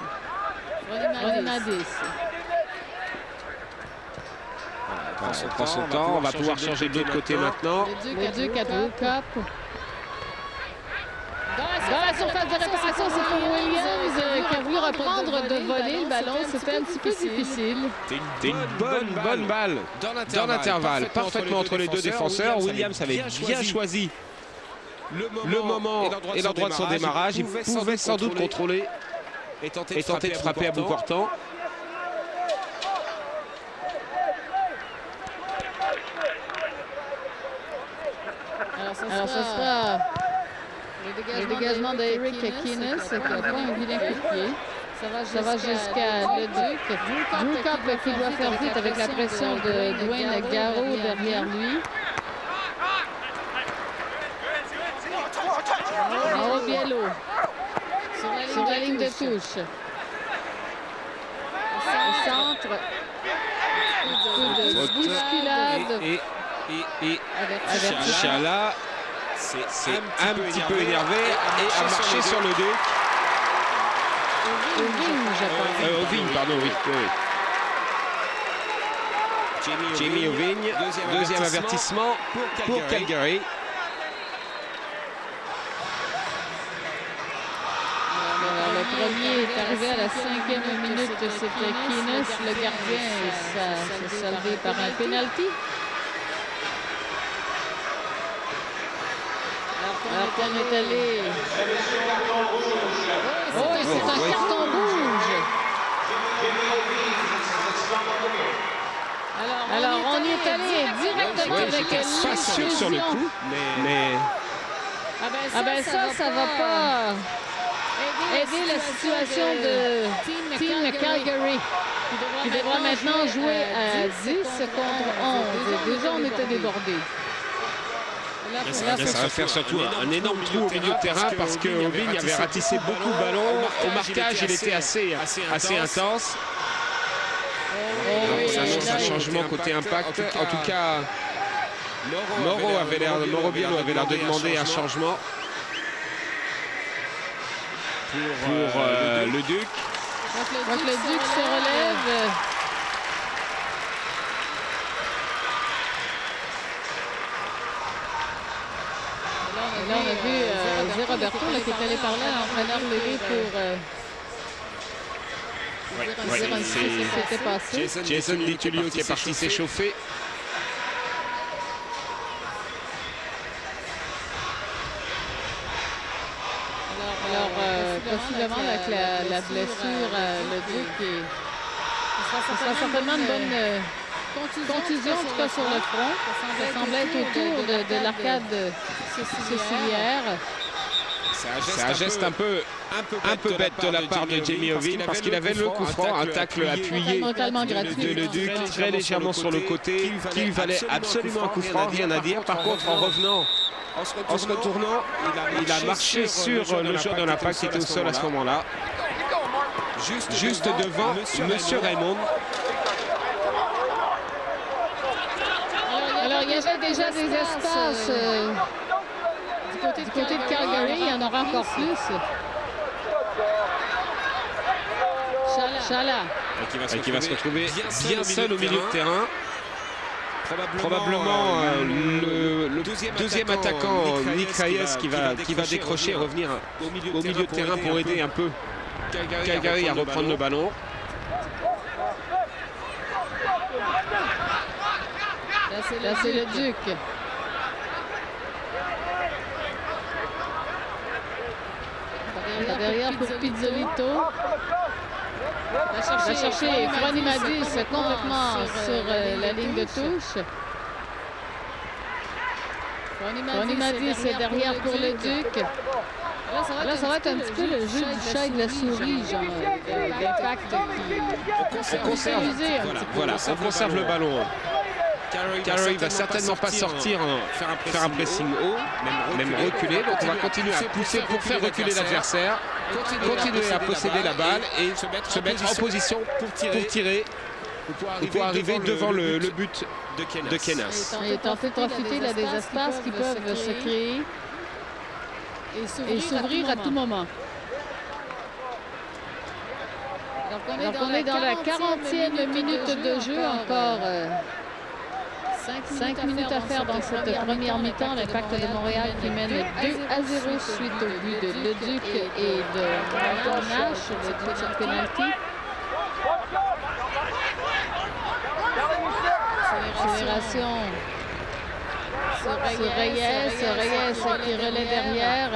Ronnie Madis. Prend son temps, on va pouvoir changer de l'autre côté maintenant. Le Duc a deux copes. Dans la surface de réparation, c'est pour Williams qui a voulu reprendre de voler le ballon. C'était un petit peu difficile. C'était une bonne balle dans l'intervalle, parfaitement entre les deux défenseurs. Williams avait bien choisi le moment et l'endroit de son démarrage. Il pouvait sans doute contrôler et tenter de frapper à bout portant. Alors ce sera le dégagement d'Eric Keenes qui a pris un vilain coup de pied. Ça va jusqu'à le Duc. Drew Copp qui doit faire vite avec la pression de Dwayne Garreau derrière lui. Mauro Bielo sur la ligne de touche. Au centre. Coup de bousculade. Et Chala c'est un petit peu énervé et a marché sur le 2. Au Vigne, pardon, oui. Jamie Ovigne, deuxième avertissement pour Calgary. Le premier est arrivé à la 5e minute, c'était Keenes, le gardien, et ça s'est soldé par un penalty. Alors qu'on est allé... Oh, et c'est un carton rouge. Alors on y est allé directement avec l'inclusion sur le coup, mais... Ah ben ça va pas aider la situation de Team Calgary qui devra maintenant jouer à 10 contre 11. Déjà on était débordés. Ça va faire surtout un énorme trou au milieu de terrain parce que Ovigne avait ratissé beaucoup de ballons. Au marquage, il était assez intense. Ça annonce un changement côté Impact. En tout cas, Mauro Bielo avait l'air de demander un changement pour le Duc. Donc le Duc se relève. Là, on a vu Zé Roberto qui est allé parler à l'entraîneur Lévy pour dire un petit peu ce qui s'était passé. Jason DiTullio qui est parti s'échauffer. Alors possiblement avec la blessure, le Duc, ce sera certainement une bonne contusion, en tout cas sur le front. Ça semblait être autour de l'arcade sourcilière. C'est un geste un peu bête de la part de Jamie Ovigne parce qu'il avait le coup franc, un tacle appuyé de le Duc très légèrement sur le côté, qu'il valait absolument un coup franc, rien à dire. Par contre, en revenant, en se retournant, il a marché sur le joueur de l'Impact qui était au sol à ce moment-là, juste devant Monsieur Raymond. Alors il y avait déjà des espaces Du côté de Calgary, il y en aura encore plus. Chala. Qui va se retrouver bien seul au milieu de terrain. Probablement le deuxième attaquant, Nick Reyes, qui va décrocher et revenir au milieu de terrain pour aider un peu Calgary à reprendre le ballon. Là, c'est le Duc. Derrière pour Pizzolito. Va chercher Fronimadis complètement sur la ligne de touche. Fronimadis est derrière pour le Duc. Là, ça va être un petit peu le jeu du chat et de la souris, genre l'impact qui On conserve le ballon. Calgary va certainement pas sortir, faire un pressing haut, même reculer. Donc on va continuer à pousser pour faire reculer l'adversaire, continuer à posséder la balle et se mettre en position pour tirer ou pour arriver devant le but de Kenas. Et tenter de profiter là, des espaces qui peuvent se créer et s'ouvrir à tout moment. Alors qu'on est dans la 40e minute de jeu, encore 5 minutes à faire dans cette première mi-temps. L'Impact de Montréal qui mène 2-0 suite au but de Leduc et de Nash, le but sur penalty. Accélération sur Reyes qui relaie derrière.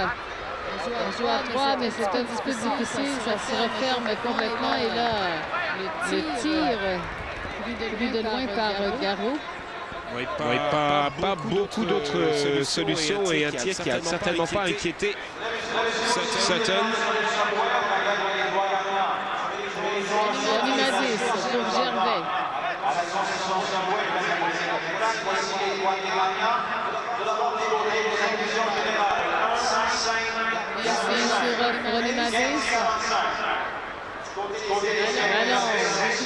On joue à 3, mais c'est un petit peu difficile. Ça se referme complètement. Et là, le tir vu de loin par Garot. Oui, pas beaucoup d'autres solutions et un tir qui n'a certainement pas inquiété Sutton. Fronimadis pour Gervais. Sur Fronimadis.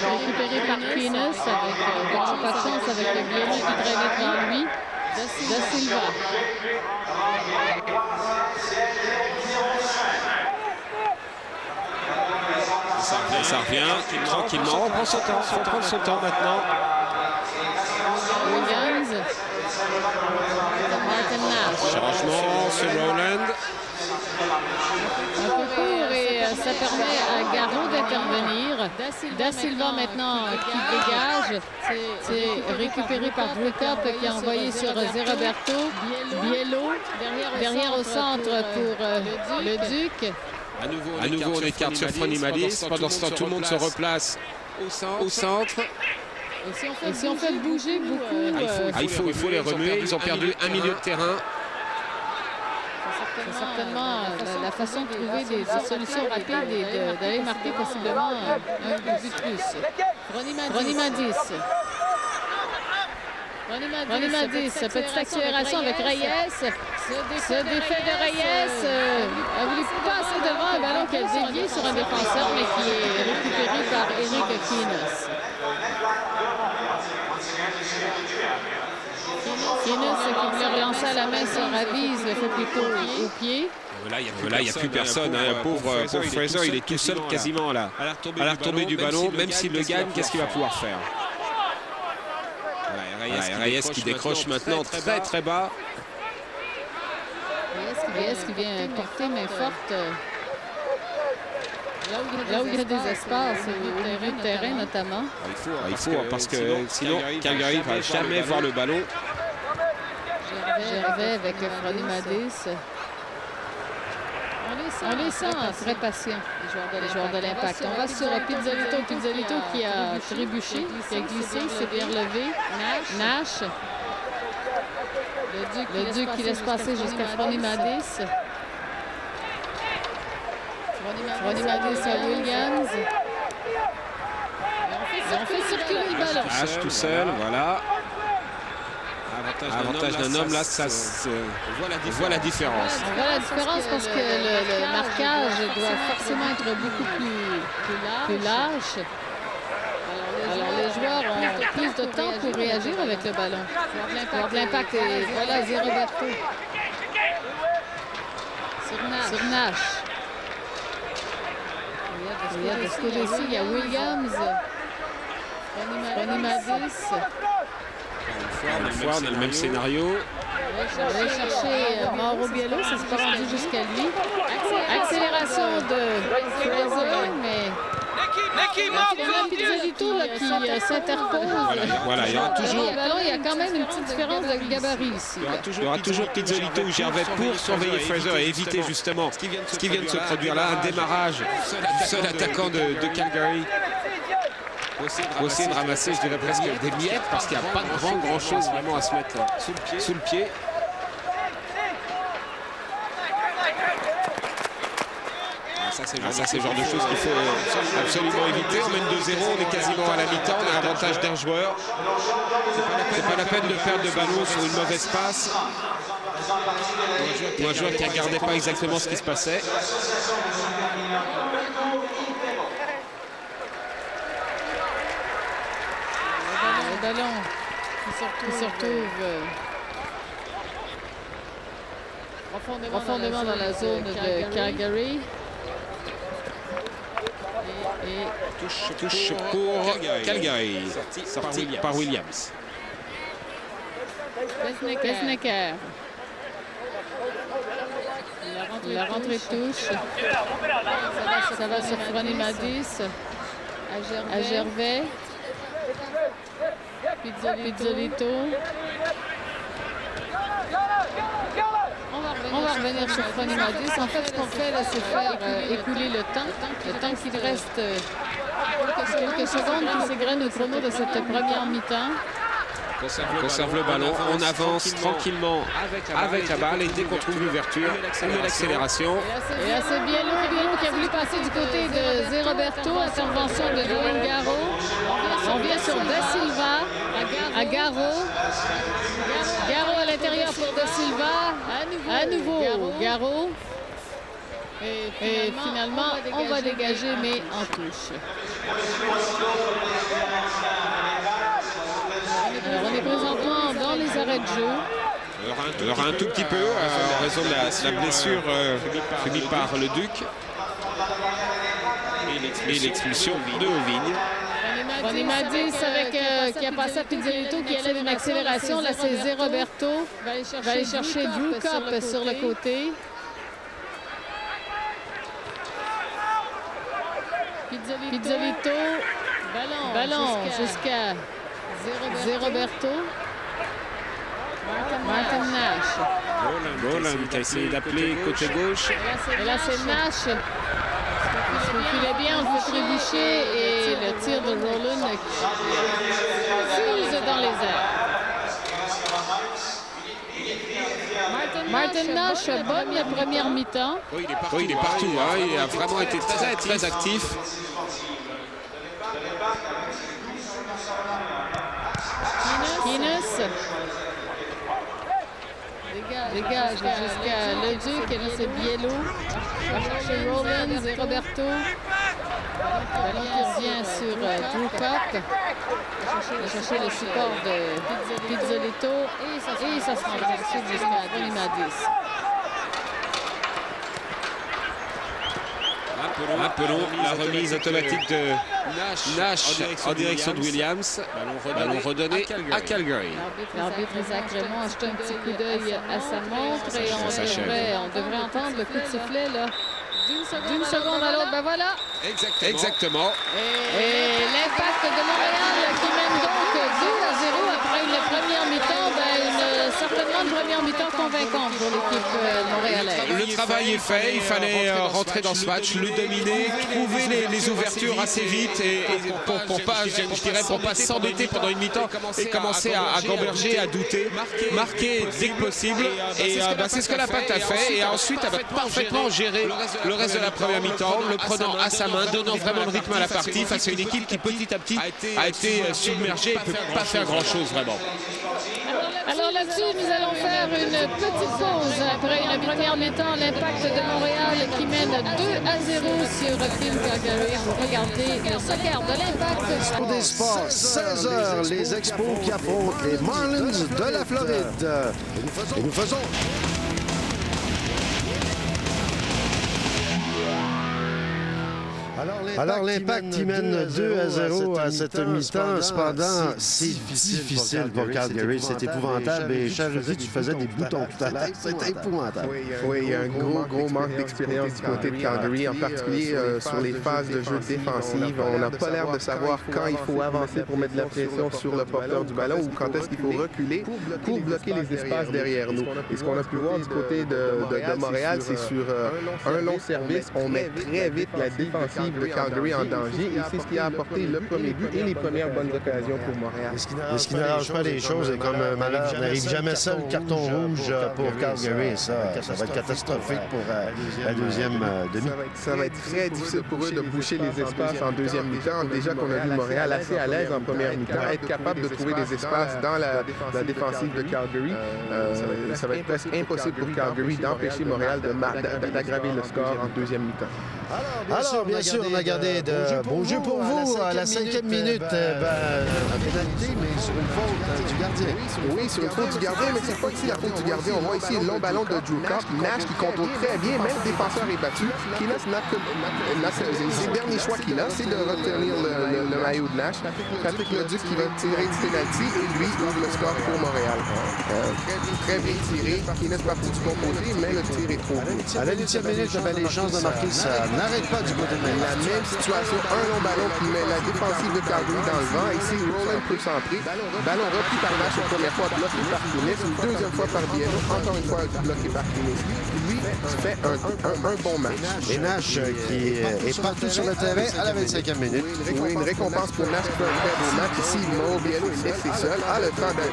Récupéré par Kenas avec pas de chance avec le Biello qui traînait devant lui. Da Silva. Ça revient tranquillement. On prend son temps maintenant. Williams. Martin Nash. Changement sur Rowland. Un peu court et ça permet à Garot d'intervenir. Da Silva maintenant qui dégage. C'est récupéré par Drucop qui a envoyé sur Zeroberto. Biello derrière au centre pour le Duc. À nouveau, on écarte sur Fronimadis. Pendant ce temps, tout le monde se replace au centre. Et si on fait bouger beaucoup... il faut les remuer. Ils ont perdu un milieu de terrain. C'est certainement la façon de trouver des solutions rapides et d'aller marquer possiblement un but de plus. Fronimadis. Petite accélération avec Reyes. Ce défait de Reyes a voulu passer devant un ballon qui a dévié sur un défenseur, mais qui est récupéré par Eric Kenas. Kenas qui voulait relancer à la main sur Avise, le fait plutôt au pied. Là, il n'y a plus personne. Pauvre Fraser, il est tout seul quasiment là. À la retombée du ballon, même s'il le gagne, qu'est-ce qu'il va pouvoir faire? Reyes qui décroche maintenant très très bas. Reyes qui vient porter main forte là où il y a des espaces, au milieu de terrain notamment. Il faut parce que sinon Calgary ne va jamais voir le ballon. Gervais avec Fronimadis. On les sent très patients, les joueurs de l'Impact. On va sur Pizzolito qui a trébuché, qui a glissé, s'est bien relevé. Nash. Le Duc qui laisse passer jusqu'à Fronimadis. Fronimadis à Williams. On fait circuler le ballon. Nash tout seul, voilà. Avantage d'un homme, là, on voit la différence. On voit la différence parce que le marquage doit forcément être beaucoup plus lâche. Alors les joueurs ont plus de temps pour réagir avec le ballon. Joueur de l'Impact et voilà Zeroberto. Sur Nash. Regarde, de ce côté-ci, il y a Williams. Ronnie Madis. Une fois, on a le même scénario. On va chercher Mauro Biello, ça s'est pas rendu jusqu'à lui. Accélération de Fraser, mais... Il y a Pizzolito là, qui s'interpose. Voilà, il y aura toujours... Il y a quand même une petite différence de gabarit ici. Il y aura toujours Pizzolito ou Gervais pour surveiller Fraser et éviter justement ce qui vient de se produire là, un démarrage du seul attaquant de Calgary. Pour essayer de ramasser, je dirais presque des miettes, parce qu'il n'y a pas grand chose vraiment à se mettre sous le pied. Ça, c'est le genre de choses qu'il faut absolument éviter. On mène 2-0, on est quasiment à la mi-temps, on a l'avantage d'un joueur. C'est pas la peine de perdre de ballon sur une mauvaise passe. Ou un joueur qui ne regardait pas exactement ce qui se passait. Le ballon qui se retrouve profondément dans la zone de Calgary. Et touche pour Calgary, sorti par Williams. Pesnecker. La rentrée touche. Ça va sur Ronnie Madis. À Gervais. Pizzolito. On va revenir sur Ronnie Madis. En fait, ce qu'on fait là, c'est faire écouler le temps qu'il reste quelques secondes qui s'égrènent au chrono de cette première mi-temps. Conserve le ballon, on avance tranquillement avec la balle et dès qu'on trouve l'ouverture, on met l'accélération. Et là, c'est Biello qui a voulu passer du côté de Zé Roberto, intervention de Dwayne Garreau. On vient sur Da Silva à Garreau. Garreau à l'intérieur pour Da Silva. À nouveau Garreau. Et finalement, on va dégager, mais en touche. Alors, on est présentement dans les arrêts de jeu. Alors un tout petit peu, en raison de la blessure subie par le Duc. Et l'expulsion de Ovigne. Ronnie Madis qui a passé à Pizzolito qui allait d'une accélération. Là, c'est Zé Roberto. Va aller chercher Drew Copp sur le côté. Pizzolito. Ballon jusqu'à Zé Roberto. Martin Nash. Roland qui a essayé d'appeler côté gauche. Et là, c'est Nash. Il se faufilait bien, on fait trébucher et le tir de Roland fuse dans les airs. Martin Nash bonne la première mi-temps. Oui, il est partout. Hein. Il a vraiment été très actif. Keenus dégage jusqu'à Le Duc. Et là, c'est Biello. Va chercher Rollins et Roberto. Ballon qui revient sur Drew Copp. Va chercher le support de Pizzolito. Et ça se transite jusqu'à Ronnie Madis. Appelons la remise automatique de Nash en direction de Williams. Ballon redonné à Calgary. L'arbitre Isaac Raymond a jeté un petit coup d'œil à sa montre et on devrait entendre le coup de sifflet là. D'une seconde à l'autre, ben voilà. Exactement. Et l'Impact de Montréal qui mène donc 2-0 après une première mi-temps, certainement une première mi-temps convaincante pour l'équipe montréalaise. Le travail est fait, il fallait rentrer dans ce match, le dominer, trouver les ouvertures assez vite et pour pas s'embêter pendant une mi-temps et commencer à gamberger, à douter, marquer dès que possible. Et c'est ce que l'Impact a fait et ensuite a parfaitement géré le reste de la première mi-temps, le prenant à sa main, donnant vraiment le rythme à la partie face à une équipe qui petit à petit a été submergée et ne peut pas faire grand-chose vraiment. Alors là-dessus, nous allons faire une petite pause après une première mi-temps. L'Impact de Montréal qui mène 2-0 sur Team Calgary pour regarder le soccer de l'Impact. Pour des sports, 16h, les Expos qui affrontent les Marlins de la Floride. Et nous faisons Alors, l'Impact qui mène 2-0 à cette mi-temps. Cependant, c'est difficile pour Calgary. C'est épouvantable. Et Charles, tu faisais des boutons tout à l'heure. C'est épouvantable. Oui, il y a un gros manque d'expérience du côté de Calgary, en particulier sur les phases de jeu défensives. On n'a pas l'air de savoir quand il faut avancer pour mettre de la pression sur le porteur du ballon ou quand est-ce qu'il faut reculer pour bloquer les espaces derrière nous. Et ce qu'on a pu voir du côté de Montréal, c'est sur un long service, on met très vite la défensive de Calgary en danger et c'est ce qui a apporté le premier but et les premières bonnes occasions pour Montréal. Et ce qui n'arrange pas les choses, et comme malheur n'arrive jamais seul, carton rouge pour Calgary. Ça va être catastrophique pour la deuxième demi. Ça va être très difficile pour eux de boucher les espaces en deuxième mi-temps. Déjà qu'on a vu Montréal assez à l'aise en première mi-temps, être capable de trouver des espaces dans la défensive de Calgary. Ça va être presque impossible pour Calgary d'empêcher Montréal d'aggraver le score en deuxième mi-temps. Alors, bien sûr, on a gardé de beaux jeux pour vous à la 5e minute. La pénalité, mais sur une faute du gardien. Oui, sur une faute du gardien, mais c'est pas ici la faute du gardien. On voit ici le long ballon de Drew Copp. Nash qui contrôle très bien, même le défenseur est battu. Kinas c'est le dernier choix qu'il a, c'est de retenir le maillot de Nash. Patrick Leduc qui va tirer du pénalty et lui ouvre le score pour Montréal. Très bien tiré. Kinas parti du bon côté, mais le tir est trop haut. À la 8e minute, j'avais les chances de marquer. Ça n'arrête pas du côté de la même situation. Un long ballon qui met la défensive de Calgary dans le vent. Ici, Roland peut centrer. Ballon repris par Nash une première fois, bloqué par Kinis. Une deuxième fois par Biello. Encore une fois, bloqué par Kinis. Lui fait un bon match. Et Nash qui est partout sur le terrain à la 25e minute. Oui, une récompense pour Nash qui fait un très beau match. Ici, Mauro Biello est laissé seul. A le temps de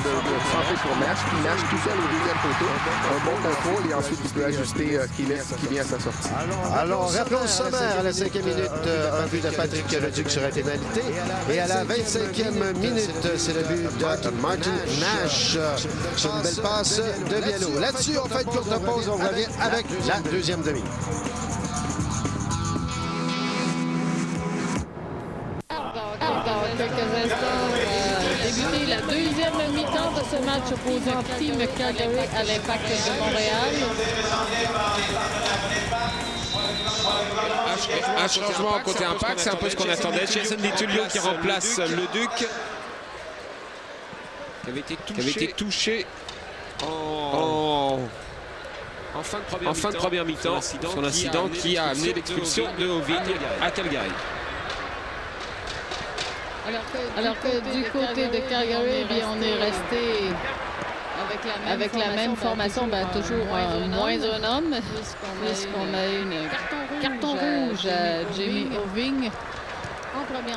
centrer pour Nash. Puis Nash tout seul au deuxième poteau. Un bon contrôle et ensuite il peut ajuster Kinis qui vient à sa sortie. Alors, rappelons le sommaire à la 5e minute, un but de Patrick Leduc sur la pénalité. Et à la 25e minute, c'est le but de Martin Nash sur une belle passe de Biello. Là-dessus, on fait une courte pause. On revient avec la deuxième demi. Dans quelques instants, débuter la deuxième mi-temps de ce match opposant Team Calgary à l'Impact de Montréal. Un changement côté Impact, c'est un peu ce qu'on attendait. Jason DiTullio qui remplace Leduc, qui avait été touché en fin de première mi-temps, son incident qui a amené l'expulsion de Ovigne à Calgary. Alors que du côté de Calgary, on est resté avec la même formation, toujours moins un homme, puisqu'on a eu un carton rouge à Jamie Irving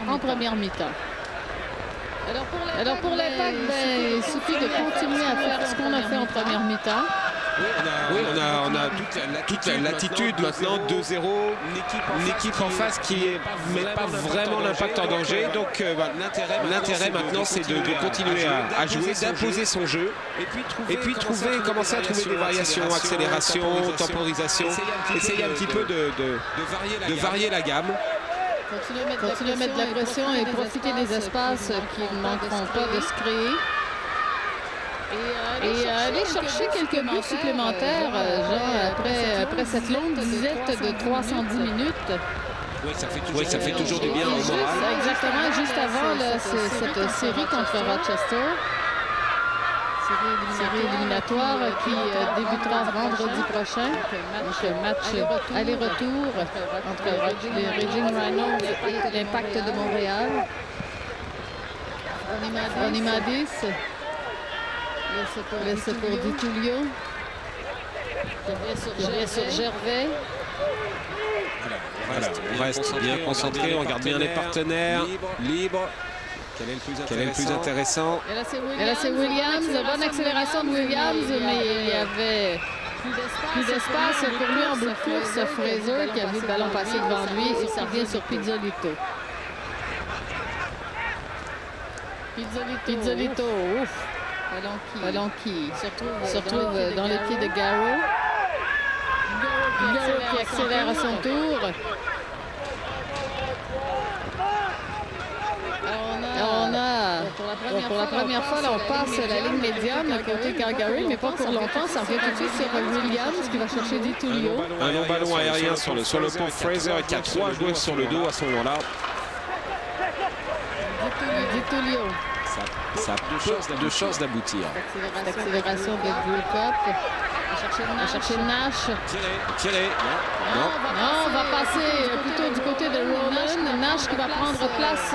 en première mi-temps. Alors pour l'Impact, il suffit de continuer à faire ce qu'on a fait en première mi-temps. Oui, on a toute l'attitude maintenant, 2-0, une équipe en face qui ne met pas vraiment l'Impact en danger. Donc l'intérêt maintenant, c'est de continuer à jouer, d'imposer son jeu et puis commencer à trouver des variations, accélération, temporisation, essayer un petit peu de varier la gamme. Continuer à mettre de la pression et profiter des espaces qui ne manqueront pas de se créer. Et aller chercher quelques buts supplémentaires, après cette longue visite de 310 minutes. Oui, ça fait toujours du bien au moral. Exactement, juste avant cette série contre Rochester. Série éliminatoire qui débutera vendredi prochain. Donc, match aller-retour entre les Raging Rhinos et l'Impact de Montréal. Onimadis. Laissé pour DiTullio. Bien sur Gervais. Voilà, on reste bien concentré, on regarde bien les partenaires, libre. Quel est le plus intéressant? Et là, c'est Williams. Bonne accélération de Williams, mais il y avait plus d'espace pour lui en bout de course. Fraser qui a vu le ballon passer devant lui et ça revient sur Pizzolito. Pizzolito, ouf! Ballon qui se retrouve dans les pieds de Garrow. Garrow qui accélère à son tour. On a Pour la première fois, là, on passe la ligne médiane côté Calgary, mais pas pour longtemps. Ça revient tout de suite sur Williams qui va chercher Di Tullio. Un long ballon aérien sur le pont Fraser qui a 3 joueurs sur le dos à ce moment-là. Di Tullio. Ça a peu de chances d'aboutir. L'accélération de Gulcup. On va chercher Nash. Tiré. Non, on va passer plutôt du côté de Roland. Nash qui va prendre place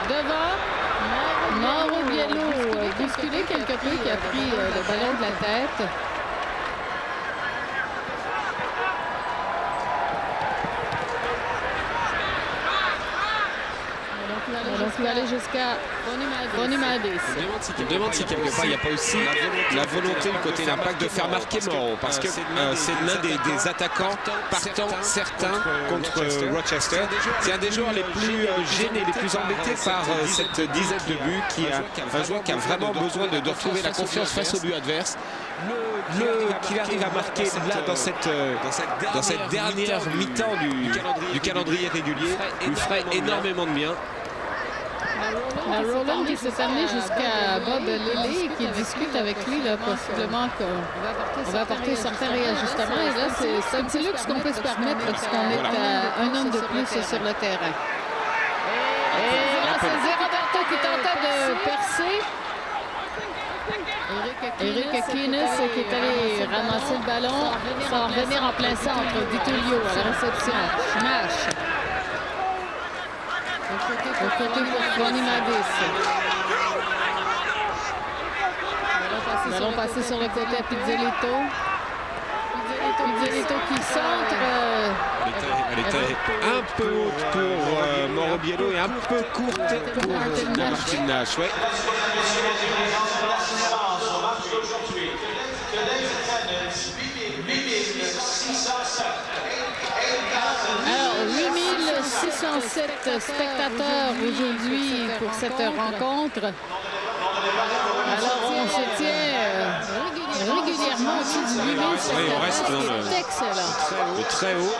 devant. Mauro Biello, bousculé quelque peu, qui a pris le ballon de la tête. Donc, il va aller jusqu'à Ronnie Madis. Je me demande si quelque part il n'y a pas aussi la volonté du côté d'Impact de faire marquer Mauro, parce que c'est l'un des attaquants partants certains contre Rochester. C'est un des joueurs les plus gênés, les plus embêtés par cette dizaine de buts, qui a un joueur qui a vraiment besoin de retrouver la confiance face au but adverse. Qu'il arrive à marquer là dans cette dernière mi-temps du calendrier régulier lui ferait énormément de bien. La Roland qui s'est amené jusqu'à Bob Lilly, qui discute avec lui, là, possiblement qu'on va apporter certains réajustements. Et là, c'est un petit luxe qu'on peut se permettre lorsqu'on est à un homme de plus sur le terrain. Et là, c'est Roberto qui tentait de percer. Eric Aquines qui est allé ramasser le ballon. Ça va revenir en plein centre. Di Tullio à la réception. Nash. Au côté pour Ronnie Madis. Ballon passé sur le côté à Pizzolito. Pizzolito qui centre. Elle était un peu haute pour Mauro Biello et un peu courte pour Martin Nash. Ouais. Alors, 8607 spectateurs aujourd'hui pour cette rencontre. Alors, on se tient régulièrement au-dessus du 8000 spectateurs, Oui, on reste dans c'est excellent. Très haut.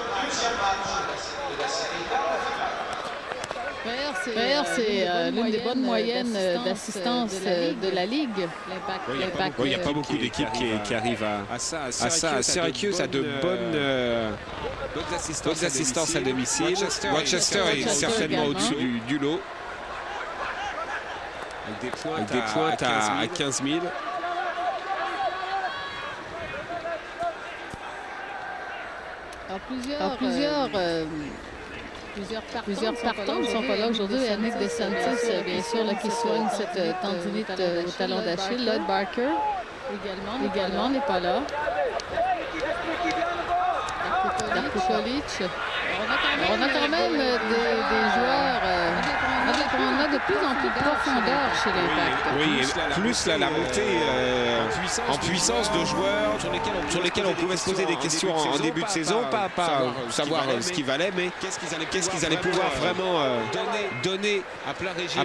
D'ailleurs, c'est l'une des bonnes moyennes d'assistance de la Ligue. Il n'y a pas beaucoup d'équipes qui arrivent à ça. Syracuse a de bonnes assistances à domicile. Rochester est certainement au-dessus du lot. Avec des pointes à 15 000. Alors, plusieurs partants ne sont pas là aujourd'hui. Yannick DeSantis, bien sûr, là, qui soigne cette tendinite au talon d'Achille. Lloyd Barker également n'est pas là. Darko Kolic. On a quand même des joueurs. On a de plus en plus de profondeur chez l'Impact. Oui, et plus la montée en puissance de joueurs sur lesquels on pouvait se poser des questions en début de saison, pas savoir ce qu'ils valaient, mais qu'est-ce qu'ils allaient pouvoir vraiment donner à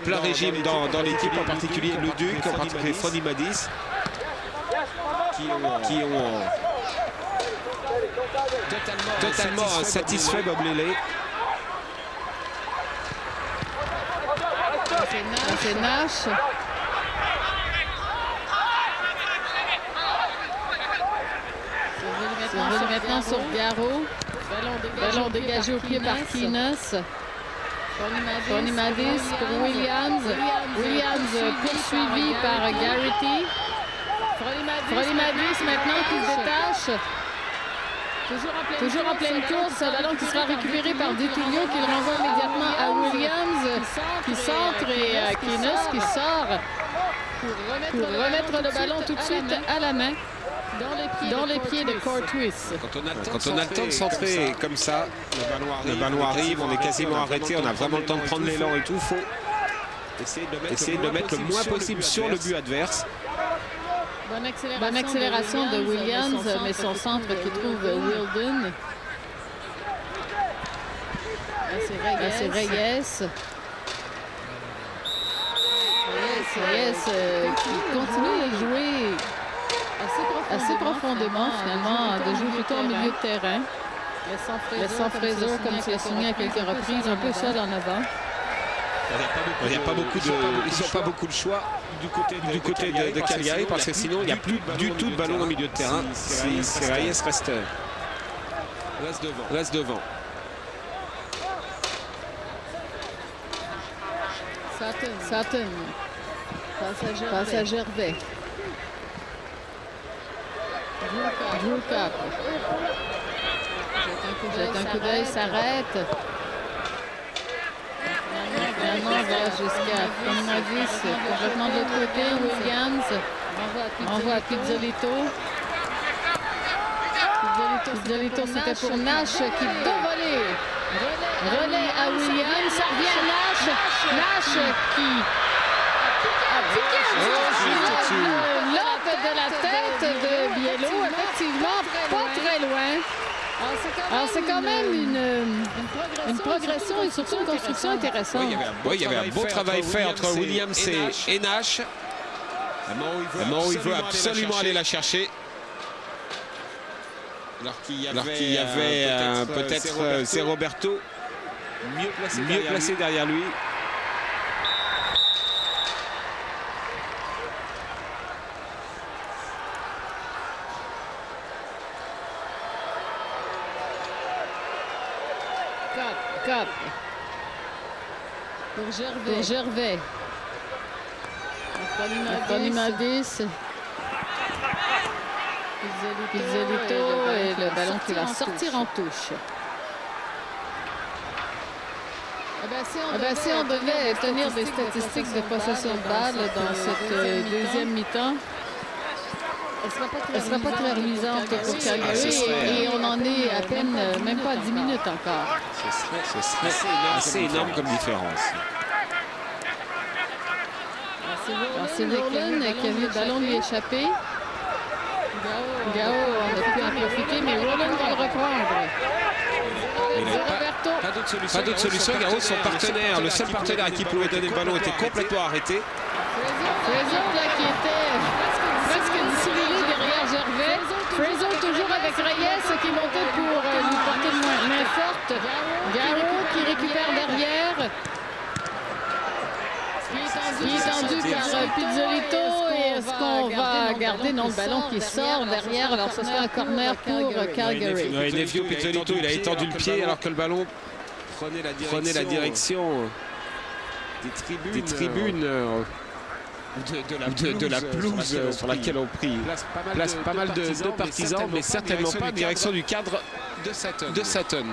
plein régime dans l'équipe, en particulier le Duc, en particulier Ronnie Madis, qui ont totalement satisfait Bob Lilly. C'est Nash. C'est maintenant sur Garreau. Ballon dégagé au pied par Keenes. Ronnie Madis pour Williams. Williams poursuivi par Garrity. Ronnie Madis maintenant qui se détache. Toujours en pleine course, un ballon qui sera récupéré par Di Tullio qui le renvoie immédiatement à Williams qui centre et Keenes qui sort pour remettre le ballon tout de suite à la main dans les pieds de Courtwis. Quand on a le temps de centrer comme ça, le ballon arrive, on est quasiment arrêté, on a vraiment le temps de prendre l'élan et tout. Il faut essayer de le mettre le moins possible sur le but adverse. Bonne accélération de Williams, mais son centre qui trouve Wilden. Là, c'est Reyes. Reyes qui continue de jouer assez profondément, finalement, de jouer plutôt en milieu de terrain. Laissant Fraser, comme tu l'as souligné à quelques reprises, un peu seul en avant. Il n'y a pas beaucoup de, ils n'ont pas beaucoup de choix du côté de Calgary parce que sinon il n'y a plus du tout de ballon au milieu de terrain. Si Reyes reste devant. Sutton. Passe à Gervais. Drew Cup. Jette un coup d'œil, s'arrête. Finalement, va jusqu'à Fernandez, complètement de l'autre côté. Williams envoie à Pizzolito. Pizzolito, c'était pour Nash qui doit voler. Relais à Williams, ça revient à Nash. Nash qui a piqué le lobe de la tête de Biello. Effectivement, pas très loin. Alors, c'est quand même une progression et surtout une construction intéressante. Oui, il y avait un beau travail fait entre Williams et Nash. Mauro, il veut absolument aller la chercher. Alors qu'il y avait peut-être c'est Roberto mieux placé derrière lui. Cup. Pour Gervais. Anthony Pizzolito et le ballon qui va sortir en touche. Si on devait tenir des statistiques de possession de balle dans cette deuxième mi-temps, elle ne sera pas très reluisante pour Calgary et on en est à peine, même pas à 10 minutes encore. Ce serait assez énorme comme différence. C'est Roland qui a vu le ballon lui échapper. Gao en a pu en profiter, mais Roland va le reprendre. Pas d'autre solution. Gao, son partenaire, le seul partenaire à qui pouvait donner le ballon était complètement arrêté. Fraser qui était presque dissimulé derrière Gervais. Fraser toujours avec Reyes qui montait pour lui porter une main forte. Gao qui récupère derrière. Qui est tendu par Pizzolito. Et est-ce qu'on va garder le ballon qui sort derrière? Alors ce sera un corner pour Calgary. Nevio Pizzolito, il a étendu le pied alors que le ballon prenait la direction des tribunes de la pelouse sur laquelle on prie. Place pas mal de partisans, mais certainement pas en direction du cadre de Sutton.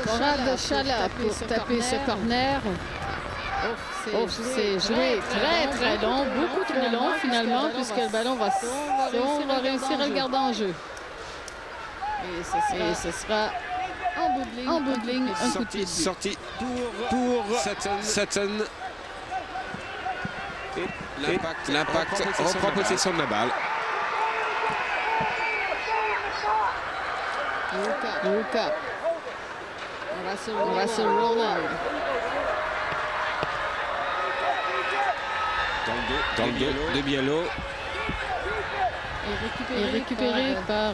Conrad Chala pour taper ce corner. C'est joué très long, beaucoup trop long finalement, puisque le ballon va réussir à le garder en jeu. Et ce sera en bout de ligne, un coup de pied. Sortie pour Sutton. Et l'impact reprend possession de la balle. Luka. On va sur Roland. Dans le dos de Biello. Et récupéré par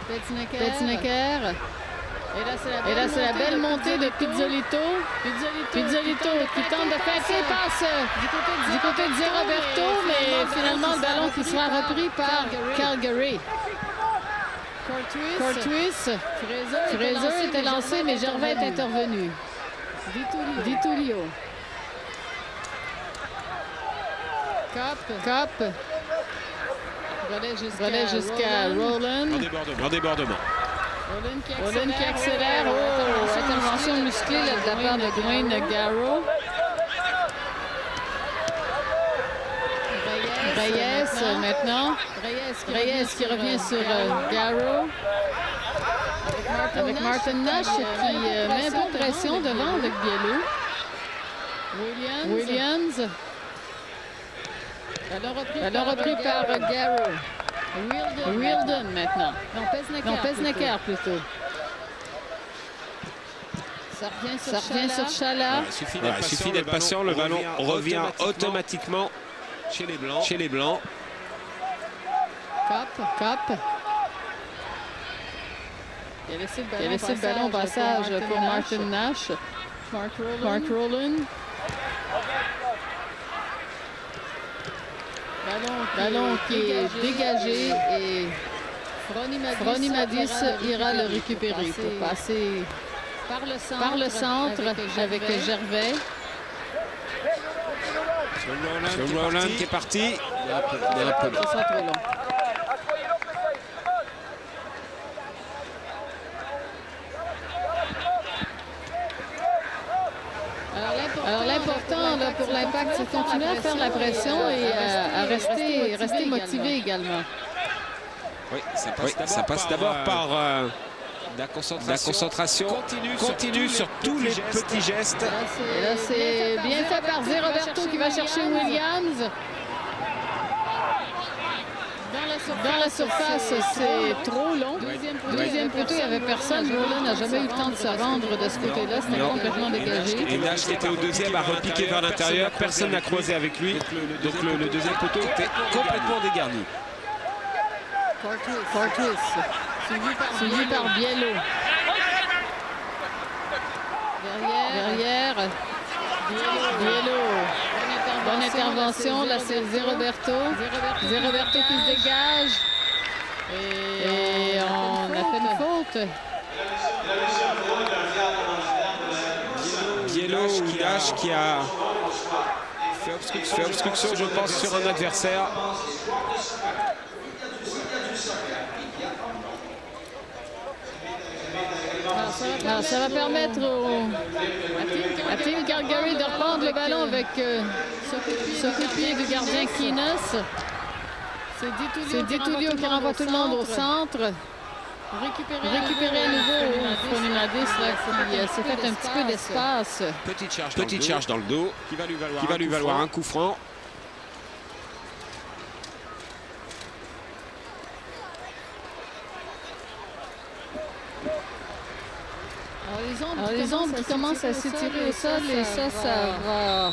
Petznecker. Et là, c'est la belle montée de Pizzolito. Pizzolito qui tente de passer, passe du côté de Zé Roberto, mais finalement le ballon qui sera repris par Calgary. Courtois. Fraser était lancé, mais Gervais est intervenu. Vitulio. Cup. Relais jusqu'à Roland. En débordement. Roland qui accélère. Intervention musclée de la part de Dwayne Garrow. Reyes maintenant. Reyes qui revient sur Garrow. Avec Martin Nash qui met un peu de pression devant avec Biello. Williams. Alors repris par Garrow. Wilden maintenant. Non, Pesnecker plutôt. Ça revient sur Chala. Il suffit d'être patient, le ballon revient automatiquement chez les Blancs. Cap. qui a laissé le ballon au passage pour Martin Nash. Mark Rowland. Ballon qui est dégagé et Fronimadis ira le récupérer pour passer par le centre avec Gervais. C'est Rowland qui est parti. Il est un peu long. Ça sera trop long. Alors l'important pour l'Impact, c'est de continuer à faire la pression et à rester motivé également. Oui, ça passe d'abord par la concentration continue sur tous les petits gestes. Et là, c'est bien fait par Zé Roberto qui va chercher Williams. Dans la surface, c'est trop long. Deuxième poteau, il n'y avait personne. Rowland n'a jamais eu le temps de se rendre de ce côté-là. C'était complètement dégagé. Et Nash, qui était au deuxième, a repiqué vers l'intérieur. Personne n'a croisé avec lui. Donc le deuxième poteau était complètement dégarni. Cortis, suivi par Biello. Derrière. Biello. Bonne intervention. Là, c'est Zé Roberto. Zé Roberto qui se dégage. Et on a fait une faute. Biello ou Nash qui a fait obstruction, je pense, sur un adversaire. Alors, ça va permettre à Team Calgary de reprendre le ballon avec ce coup de pied du gardien Kinos. C'est Di Tullio qui renvoie tout le monde au centre. Récupérer à nouveau Fronimadis qui s'est fait un petit peu d'espace. Petite charge dans le dos qui va lui valoir un coup franc. Alors, les ombres qui commencent à s'étirer au sol et ça va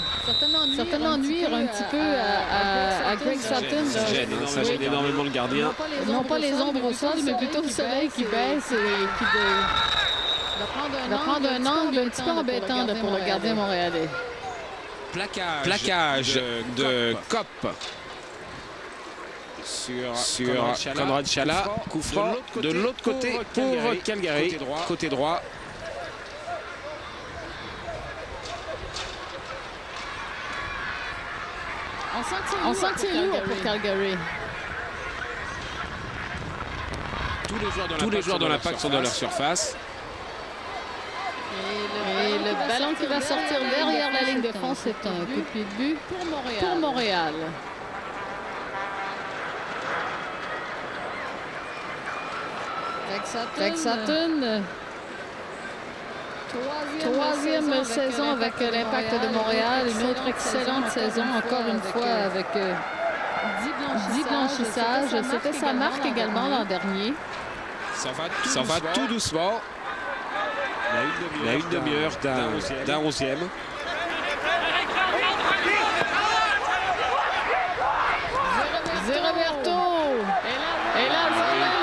certainement nuire un petit peu à Greg Sutton. Ça gêne énormément le gardien. Non pas les ombres au sol, mais plutôt le soleil qui baisse et qui va prendre un angle un petit peu embêtant pour le gardien montréalais. Plaquage de Cop sur Conrad Chala. Coup franc de l'autre côté pour Calgary, côté droit. On sent que c'est lourd pour Calgary. Tous les joueurs dans l'impact sont dans leur surface. Et le ballon qui va sortir derrière la ligne de fond, c'est un coup de pied de but pour Montréal. Greg Sutton. Troisième saison avec l'Impact de Montréal. Une autre excellente saison, encore une fois, avec 10 blanchissages. C'était sa marque également l'an dernier. Ça va tout doucement. Il y a une demi-heure d'un 11e. Zé Roberto. Et là,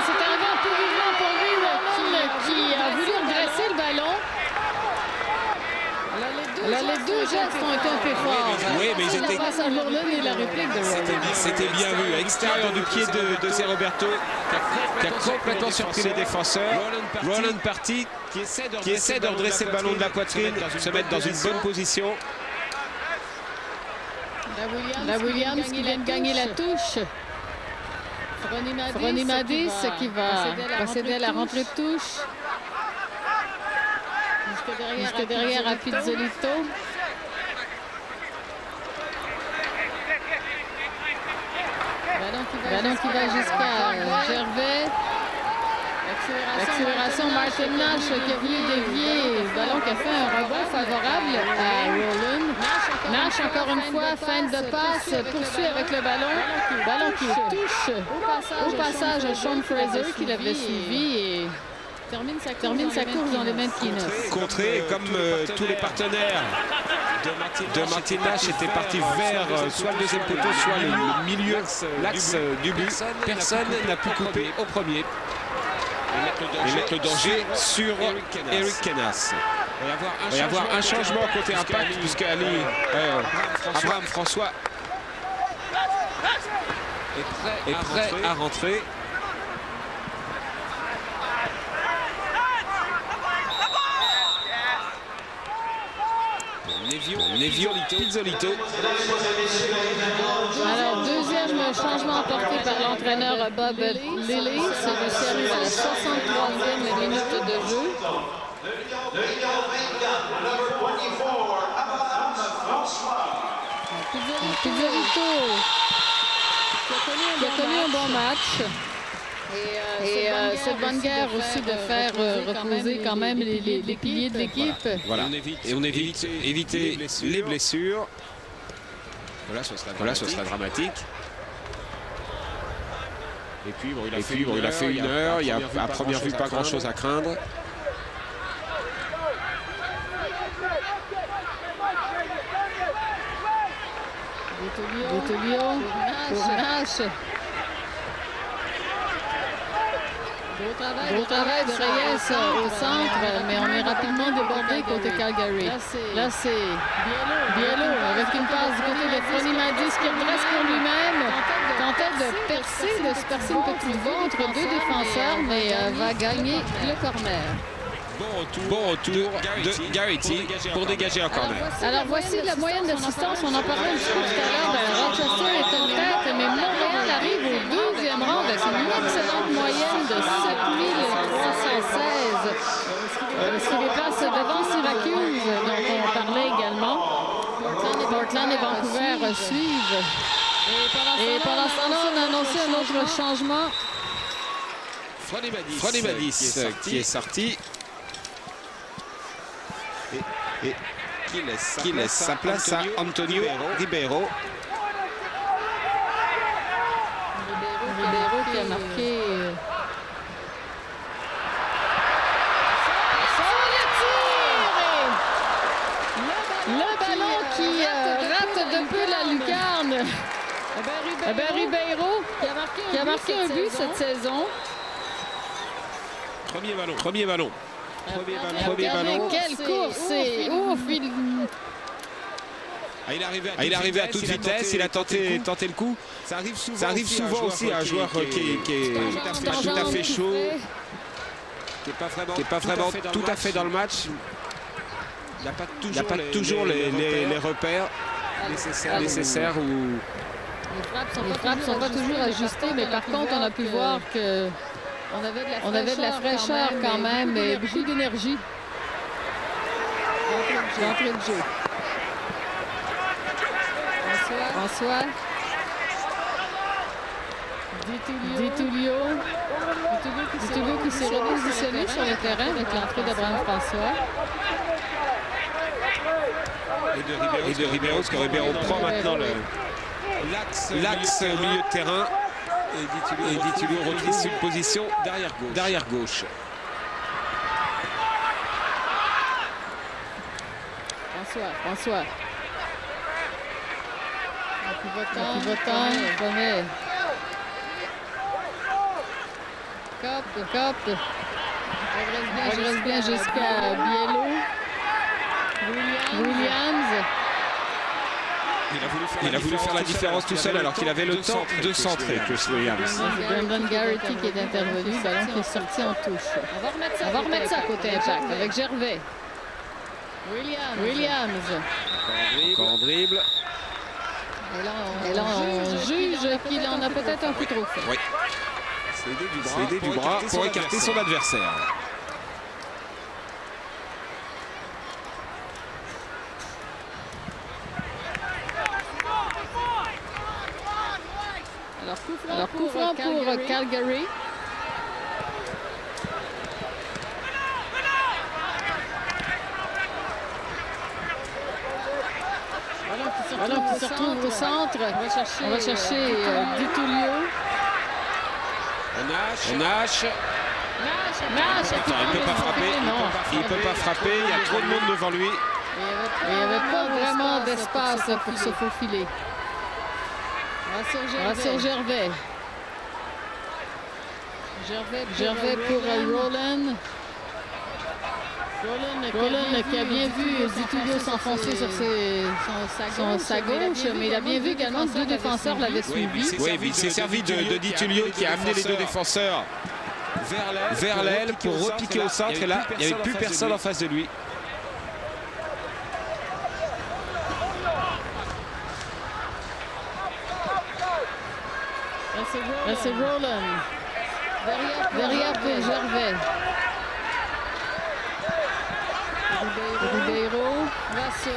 c'est arrivé un peu vivement pour lui, qui a voulu redresser le ballon. Là, les deux gestes ont été un peu forts. Oui, mais ils étaient... et la réplique de Rowland. C'était bien vu. À l'extérieur du pied de Zé Roberto, qui a complètement surpris les défenseurs. Rowland parti, qui essaie de redresser le ballon de la poitrine, se mettre dans une bonne position. La Williams qui vient de gagner la touche. Fronimadis qui va procéder à la rentrée de touche. Jusque derrière à Pizzolito. Ballon qui va jusqu'à Gervais. L'accélération Martin Nash qui a voulu dévier. Ballon qui a fait un rebond favorable à Rowland. Nash encore une fois, fin de passe, poursuit avec le ballon. Ballon qui touche au passage à Sean Fraser qui l'avait suivi et termine sa course dans les mains de Kinos. Contré, comme tous les partenaires de Martin Nash étaient partis vers soit le deuxième poteau, soit le milieu, l'axe du but. Personne n'a pu couper au premier. et mettre le danger sur Eric Kenas. Il va y avoir un changement côté Impact puisque Abraham François est prêt à rentrer. Nevio Pizzolito. Alors, deuxième changement apporté par l'entraîneur Bob Lilly. Celui-ci arrive à la 63e minute de jeu. Pizzolito qui a connu un bon match. Et cette bonne guerre aussi de faire reposer quand même les piliers de l'équipe. Voilà. Et on évite éviter les blessures. Voilà, ce sera dramatique. Et puis, bon, il a fait une heure. Il y a à première vue pas grand-chose à craindre. Boutolio pour Nash. Beau travail de Reyes au centre, mais on est rapidement débordé côté Calgary. Là, c'est Biello avec une passe du côté de Fronimandis qui redresse pour lui-même. Tentait de se percer une petite voie entre deux défenseurs, mais va gagner le corner. Bon retour de Garrity pour dégager un corner. Alors voici la moyenne d'assistance. On en parlait un petit peu tout à l'heure. Rochester est en tête, mais Montréal arrive au deuxième rang avec une excellente moyenne de 7316. Ce qui les place devant Syracuse, dont on parlait également. Portland et Vancouver suivent. Et pendant ce temps-là, on a annoncé un autre changement. Fronimandis qui est sorti. Et qui laisse sa place à Antonio Ribeiro. Ribeiro qui a marqué. Le ballon qui rate de peu la lucarne. Ribeiro qui a marqué un but cette saison. Premier ballon. Quelle course! C'est ouf! Il est arrivé à toute vitesse, il a tenté le coup. Ça arrive souvent aussi à un joueur qui est tout à fait chaud, qui n'est pas vraiment tout à fait dans le match. Il n'a pas toujours les repères nécessaires. Les frappes ne sont pas toujours ajustées, mais par contre, on a pu voir que on avait de la fraîcheur quand même et beaucoup d'énergie. D'entrée de jeu. François. Ditulio qui s'est repositionné sur le terrain avec l'entrée d'Abraham François. Et de Ribeiro, parce que Ribeiro prend maintenant l'axe au milieu de terrain. Et Ditulio retrouve une position d'arrière gauche. François. Pivotant, Bonnet. Cop. Redresse bien jusqu'à Biello. Williams. Il a voulu faire la différence tout seul alors qu'il avait le temps de centrer, Chris Williams. C'est Brendan Garrity qui est intervenu, le ballon qui est sorti en touche. On va remettre ça côté Impact avec Gervais. Williams. Encore en dribble. Et là, on juge qu'il en a peut-être un peu trop fait. Oui. C'est l'idée du bras pour écarter son adversaire. Alors, coup franc pour Calgary. Ballon qui se retrouve au centre. On va chercher Ditulio. Nash. Attends, il ne peut pas frapper. Il peut pas frapper. Il y a trop de monde devant lui. Il n'y avait pas vraiment d'espace pour se faufiler. On va sur Gervais. Gervais pour Roland. Roland qui a bien vu Di Tullio s'enfoncer sur sa gauche, mais il a bien vu également que deux défenseurs l'avaient suivi. Oui, il s'est servi de Di Tullio qui a amené les deux défenseurs vers l'aile pour repiquer au centre. Et là, il n'y avait plus personne en face de lui. Là, c'est Roland. Derrière pour Gervais. Ribeiro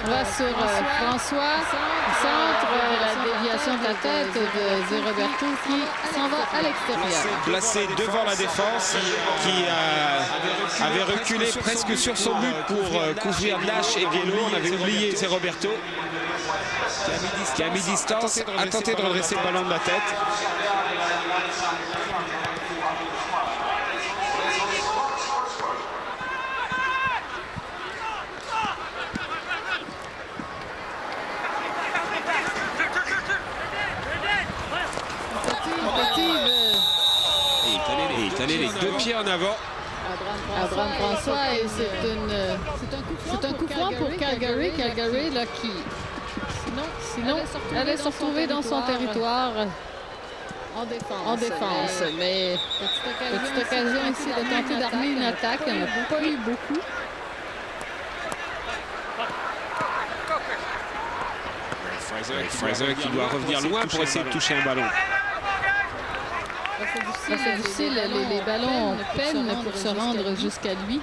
va sur François. Centre, la déviation de la tête de Roberto qui s'en va à l'extérieur. Placé devant la défense qui avait reculé presque sur son but pour couvrir Nash et Biello. On avait oublié Roberto qui a mis distance, a tenté de redresser le ballon de la tête. Il tenait les deux pieds en avant. Abraham François, et c'est un coup franc pour Calgary. Calgary là, qui, sinon, allait se retrouver dans son territoire en défense. Mais petite occasion ici de tenter d'armer une attaque. Il n'y en a pas eu beaucoup. Fraser qui doit revenir loin pour essayer de toucher un ballon. C'est difficile, les ballons peinent pour se rendre jusqu'à lui.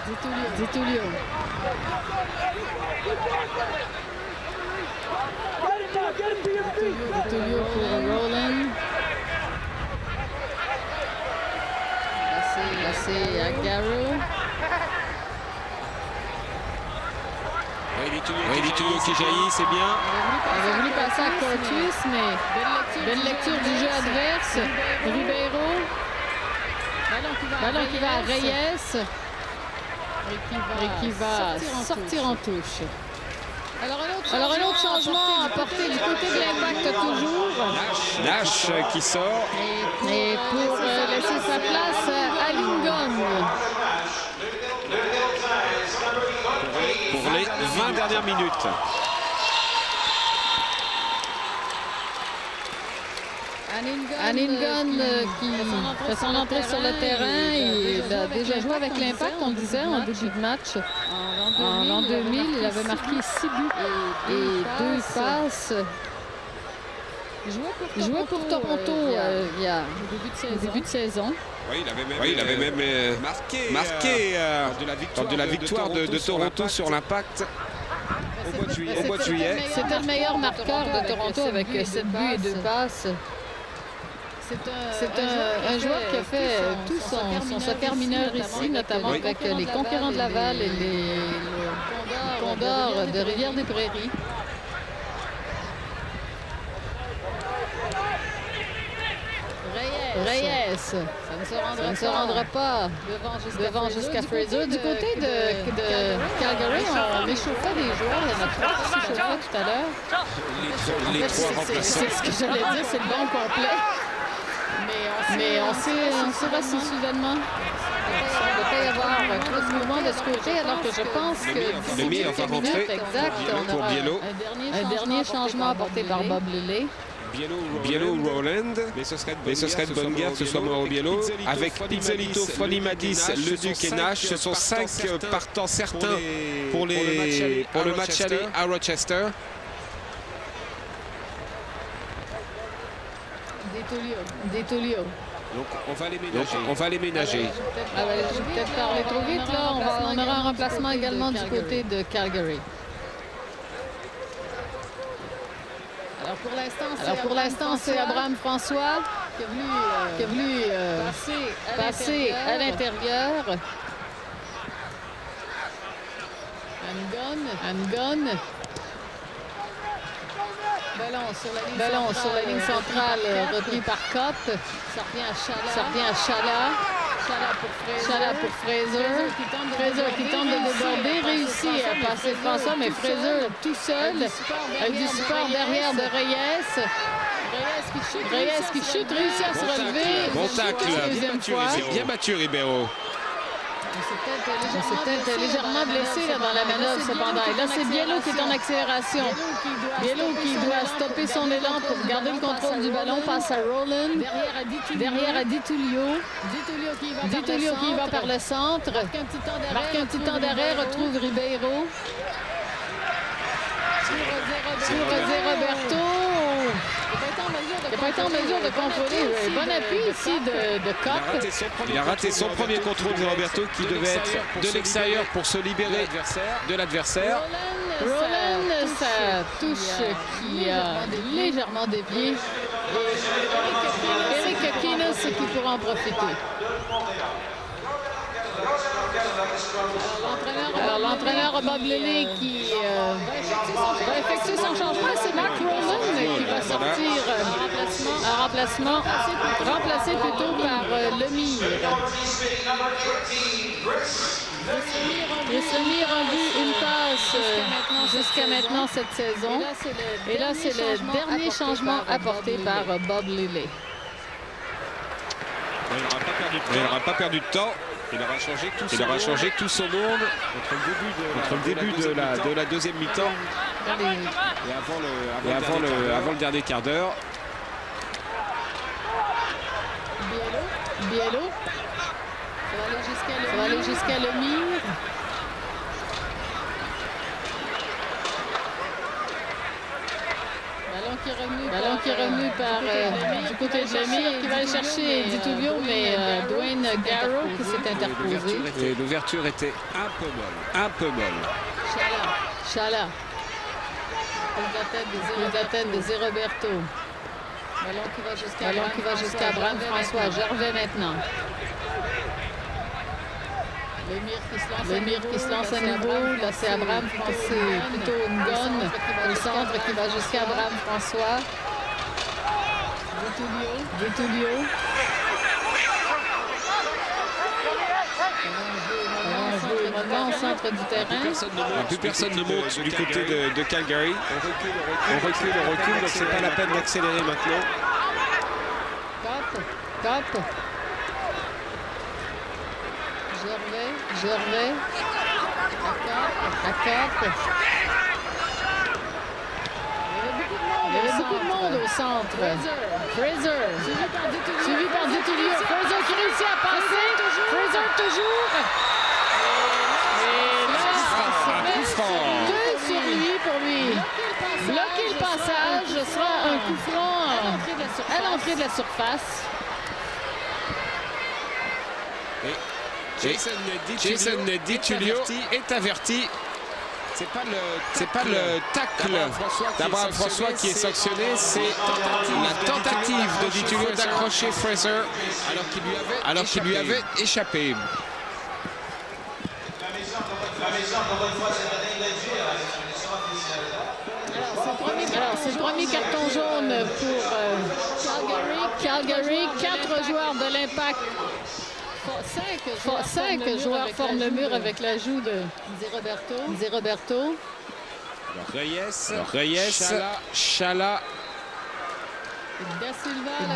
Di Tullio. Di Tullio pour Roland. Là, c'est Aguero. Oui, Di Tullio qui jaillit, c'est bien. On avait voulu passer à Courtis, mais belle lecture du jeu adverse. Ribeiro. Ballon qui va à Reyes. Et qui va sortir en touche. Alors un autre changement apporté du côté de l'Impact toujours. Nash qui sort. Et pour laisser sa place à Lingon. Pour les 20 dernières minutes. Aningon qui fait son entrée sur le terrain. Il a déjà joué avec l'Impact, on disait, en début de match. En l'an 2000, il avait marqué 6 buts et 2 passes. Il jouait pour Toronto il y a début de saison. Oui, il avait même marqué lors de la victoire de Toronto sur l'Impact au mois de juillet. C'était le meilleur marqueur de Toronto avec 7 buts et 2 passes. C'est un joueur qui a fait tout son soccer mineur ici, notamment avec les Conquérants de Laval et les Condors de Rivière-des-Prairies. Reyes, ça ne se rendra pas devant jusqu'à Fraser. Du côté de Calgary, on réchauffait des joueurs. Il y en a 3 qui s'échauffaient tout à l'heure. Les 3 remplaçants. C'est ce que j'allais dire, c'est le banc complet. Mais on s'est rassis soudainement. Il ne doit pas y avoir trop de mouvement de ce côté, alors que je pense que d'ici quelques minutes exact, on aura un dernier changement apporté par Bob Lillet. Biello ou Roland, mais ce serait de bonne guerre que ce soit Mauro Biello. Avec Pizzolito, Fronimadis, Leduc et Nash, ce sont 5 partants certains pour le match aller à Rochester. Di Tullio. Donc on va les ménager. J'ai peut-être parlé trop vite là. On aura un remplacement également du côté de Calgary. Alors pour l'instant, c'est Abraham François qui est venu passer à l'intérieur. Angon. Ballon sur la ligne centrale, retenu par Kopp. Ça revient à Chala. Chala pour Fraser. Fraser qui tente de déborder, réussit à passer François, mais Fraser tout seul, avec du support derrière de Reyes. Reyes qui chute, réussit à se relever. Bon tacle. Deuxième fois. Bien battu, Ribeiro. Il s'est peut-être légèrement blessé là, dans la manœuvre cependant. Et là, c'est Bielo qui est en accélération. Bielo qui doit stopper son élan pour garder le contrôle du ballon. Passe à Roland. Derrière à Di Tullio. Di Tullio qui va par le centre. Marque un petit temps d'arrêt. Retrouve Ribeiro. José Roberto. Il n'a pas été en mesure de contrôler. Bon appui ici de Kopp. Il a raté son premier contrôle de Roberto qui devait être de l'extérieur pour se libérer de l'adversaire. Roland, sa touche qui a légèrement dévié. Eric Aquino, c'est qui pourra en profiter. Alors, l'entraîneur Bob Lilly qui va effectuer son changement. C'est Mark Roland qui va sortir en remplacement, remplacé plutôt par Lemire. Chris Lemire a vu une passe jusqu'à maintenant cette saison. Et là, c'est le dernier changement apporté par Bob Lilly. Il n'aura pas perdu de temps. Il aura changé tout son monde entre le début de la deuxième mi-temps et avant le dernier quart d'heure. Bielo. Ça va aller jusqu'à Lemire. Ballon qui est revenu par du côté de Lemire qui va aller chercher Di Tullio, mais Dwayne Garrow qui s'est interposé. Et l'ouverture était un peu molle. Chala. La tête de Zé Roberto. Ballon qui va jusqu'à Abraham François. Gervais maintenant. Lemire qui se lance à nouveau. Là, c'est Abraham François. Plutôt une gonne au centre qui va jusqu'à Abraham François. Di Tullio. Au centre du terrain. Plus personne ne monte du côté de Calgary. On recule, donc c'est pas la peine d'accélérer maintenant. Kopp. Gervais. À Kopp. Il y avait beaucoup de monde au centre. Fraser. Suivi par Di Tullio. Fraser qui réussit à passer. Fraser toujours. Et là, c'est sur lui pour lui bloquer le passage. Ce sera un coup franc à l'entrée de la surface. Jason Di Tullio est averti. C'est pas le tacle d'Abraham François qui est sanctionné, c'est la tentative de Di Tullio d'accrocher Fraser alors qu'il lui avait échappé. Alors, c'est le premier carton jaune pour Calgary. 4 joueurs de l'Impact. 5 joueurs forment le mur avec l'ajout de Zé Roberto. Reyes, Chala.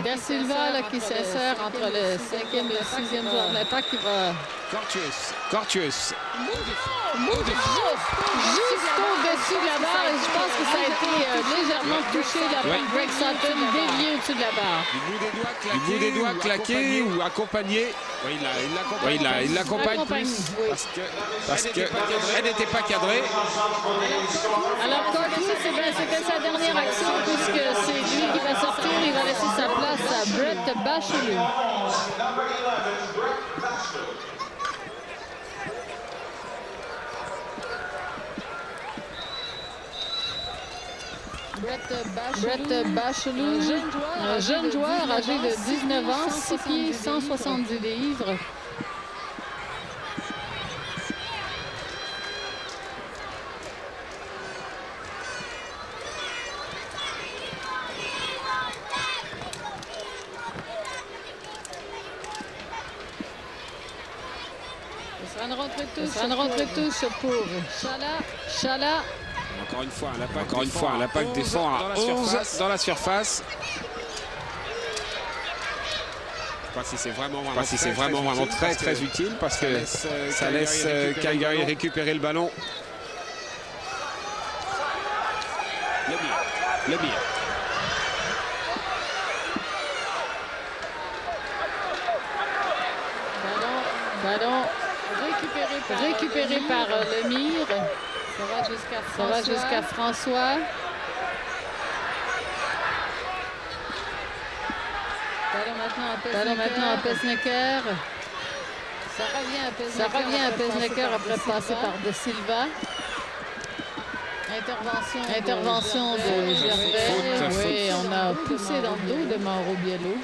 Da Silva là, qui s'insère entre le 5e et le 6e joueur de l'Impact qui va... Cortius. Juste au-dessus de la barre, et je pense que ça a été légèrement touché la part de Greg Sutton, dévié au-dessus de la barre. Du bout des doigts claqué ou accompagné. Oui, il l'accompagne plus parce qu'elle n'était pas cadrée. Alors Cortius, c'était sa dernière action puisque c'est lui qui va sortir. Il va laisser sa place à Brett Bachelu. Brett Bachelu, un jeune joueur âgé de 19 ans, 6 pieds, 170 livres. Ce sera une rentrée de touche pour Chala. Encore une fois, l'impact défend à 11 dans la surface. pas si c'est vraiment très utile parce que ça laisse Calgary récupérer le ballon. Le mire. Ballon récupéré par Lemire. Ça va jusqu'à François. Ballon maintenant à Pesnecker. Ça revient à Pesnecker après passer par De Silva. Intervention de Gervais. Oui, on a poussé dans le dos de Mauro Biello.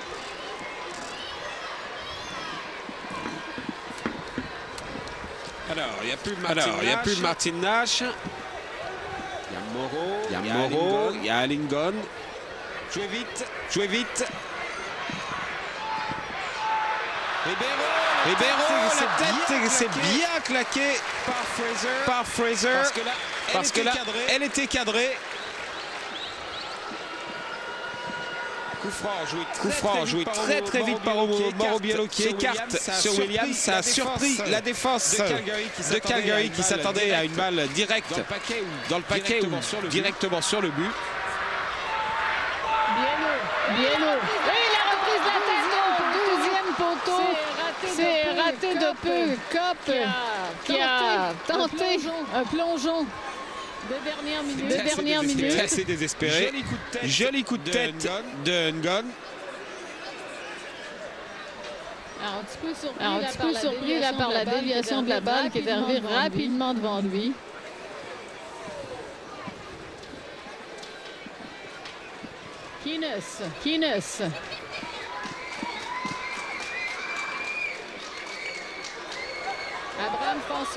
Alors, il n'y a plus Martin Nash. Il y a Moreau. Il y a Allingon. Jouez vite. Ribeiro, la tête s'est bien claqué par Fraser. Parce que là, elle était cadrée. Coup franc joué très vite par Mauro Biello qui écarte sur Williams. Ça a surpris la défense de Calgary qui s'attendait à une balle directe dans le paquet ou directement sur le but. Biello. Et la reprise de la tête au deuxième poteau. C'est raté de peu. Cop qui a tenté un plongeon. De dernière minute. C'était assez désespéré. Joli coup de tête de Ngon. Un petit peu surpris là par la déviation de la balle qui est arrivée rapidement devant lui. Kines.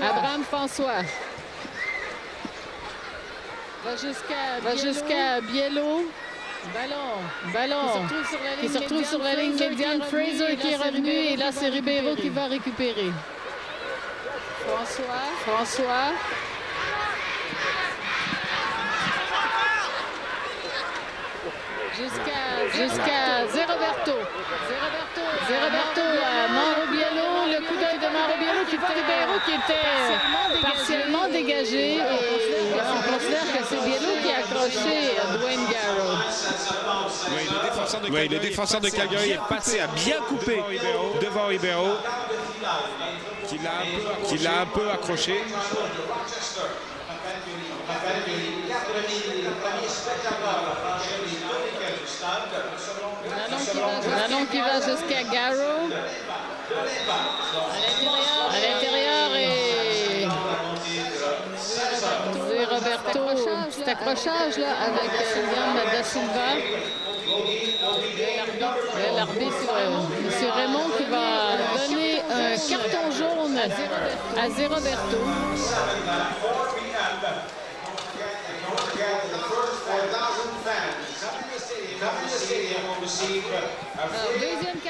Abraham François. Va jusqu'à Biello. Ballon. Qui se retrouve sur la ligne médiane. Fraser qui est revenu. Et là, c'est Ribeiro qui va récupérer. François. Jusqu'à Zeroberto à Mauro Biello. Le coup d'œil de Mauro Biello qui voit Ribeiro qui était partiellement dégagé. Et on considère que c'est Biello qui a accroché Dwayne Garrow. Oui, le défenseur de Calgary est passé à bien couper devant Ribeiro. Qui l'a un peu accroché. Ballon qui va jusqu'à Garrow. À l'intérieur et Roberto. Petit accrochage là avec William Da Silva. L'arbitre, M. Raymond, qui va donner un carton jaune à Zeroberto.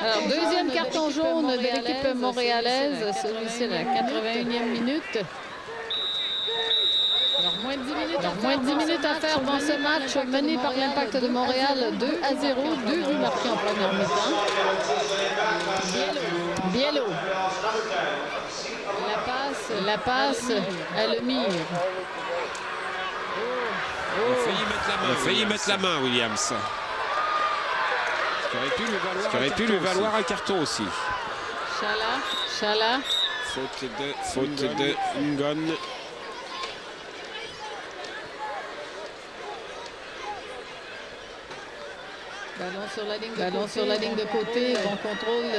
Alors, deuxième carton jaune de l'équipe montréalaise, celui-ci à la 81e minute. Alors, moins de 10 minutes à faire dans ce match mené par l'Impact de Montréal 2-0, 2 buts marqués en première mi-temps. Biello. La passe à Lemire. Il a failli mettre la main, Williams. Ce qui aurait pu lui valoir un carton aussi. Chala. Faute de Ngon. Ballon sur la ligne de côté. Bon contrôle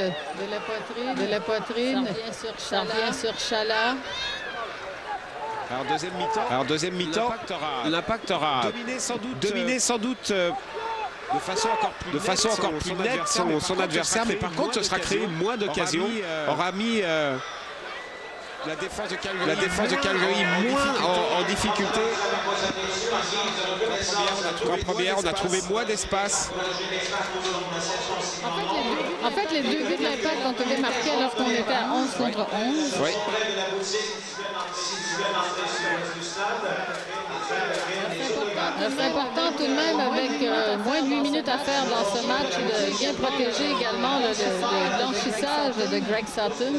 de la poitrine. Ça revient sur Chala. Alors deuxième mi-temps, l'Impact aura dominé sans doute de façon encore plus nette son adversaire, mais par contre ce sera créé moins d'occasions, aura mis la défense de Calgary moins en difficulté. En première, on a trouvé moins d'espace. En fait, les deux buts de l'Impact ont été marqués alors qu'on était à 11 contre 11. Oui. C'est important tout de même, avec moins de 8 minutes à faire dans ce match, de bien protéger également le blanchissage de Greg Sutton.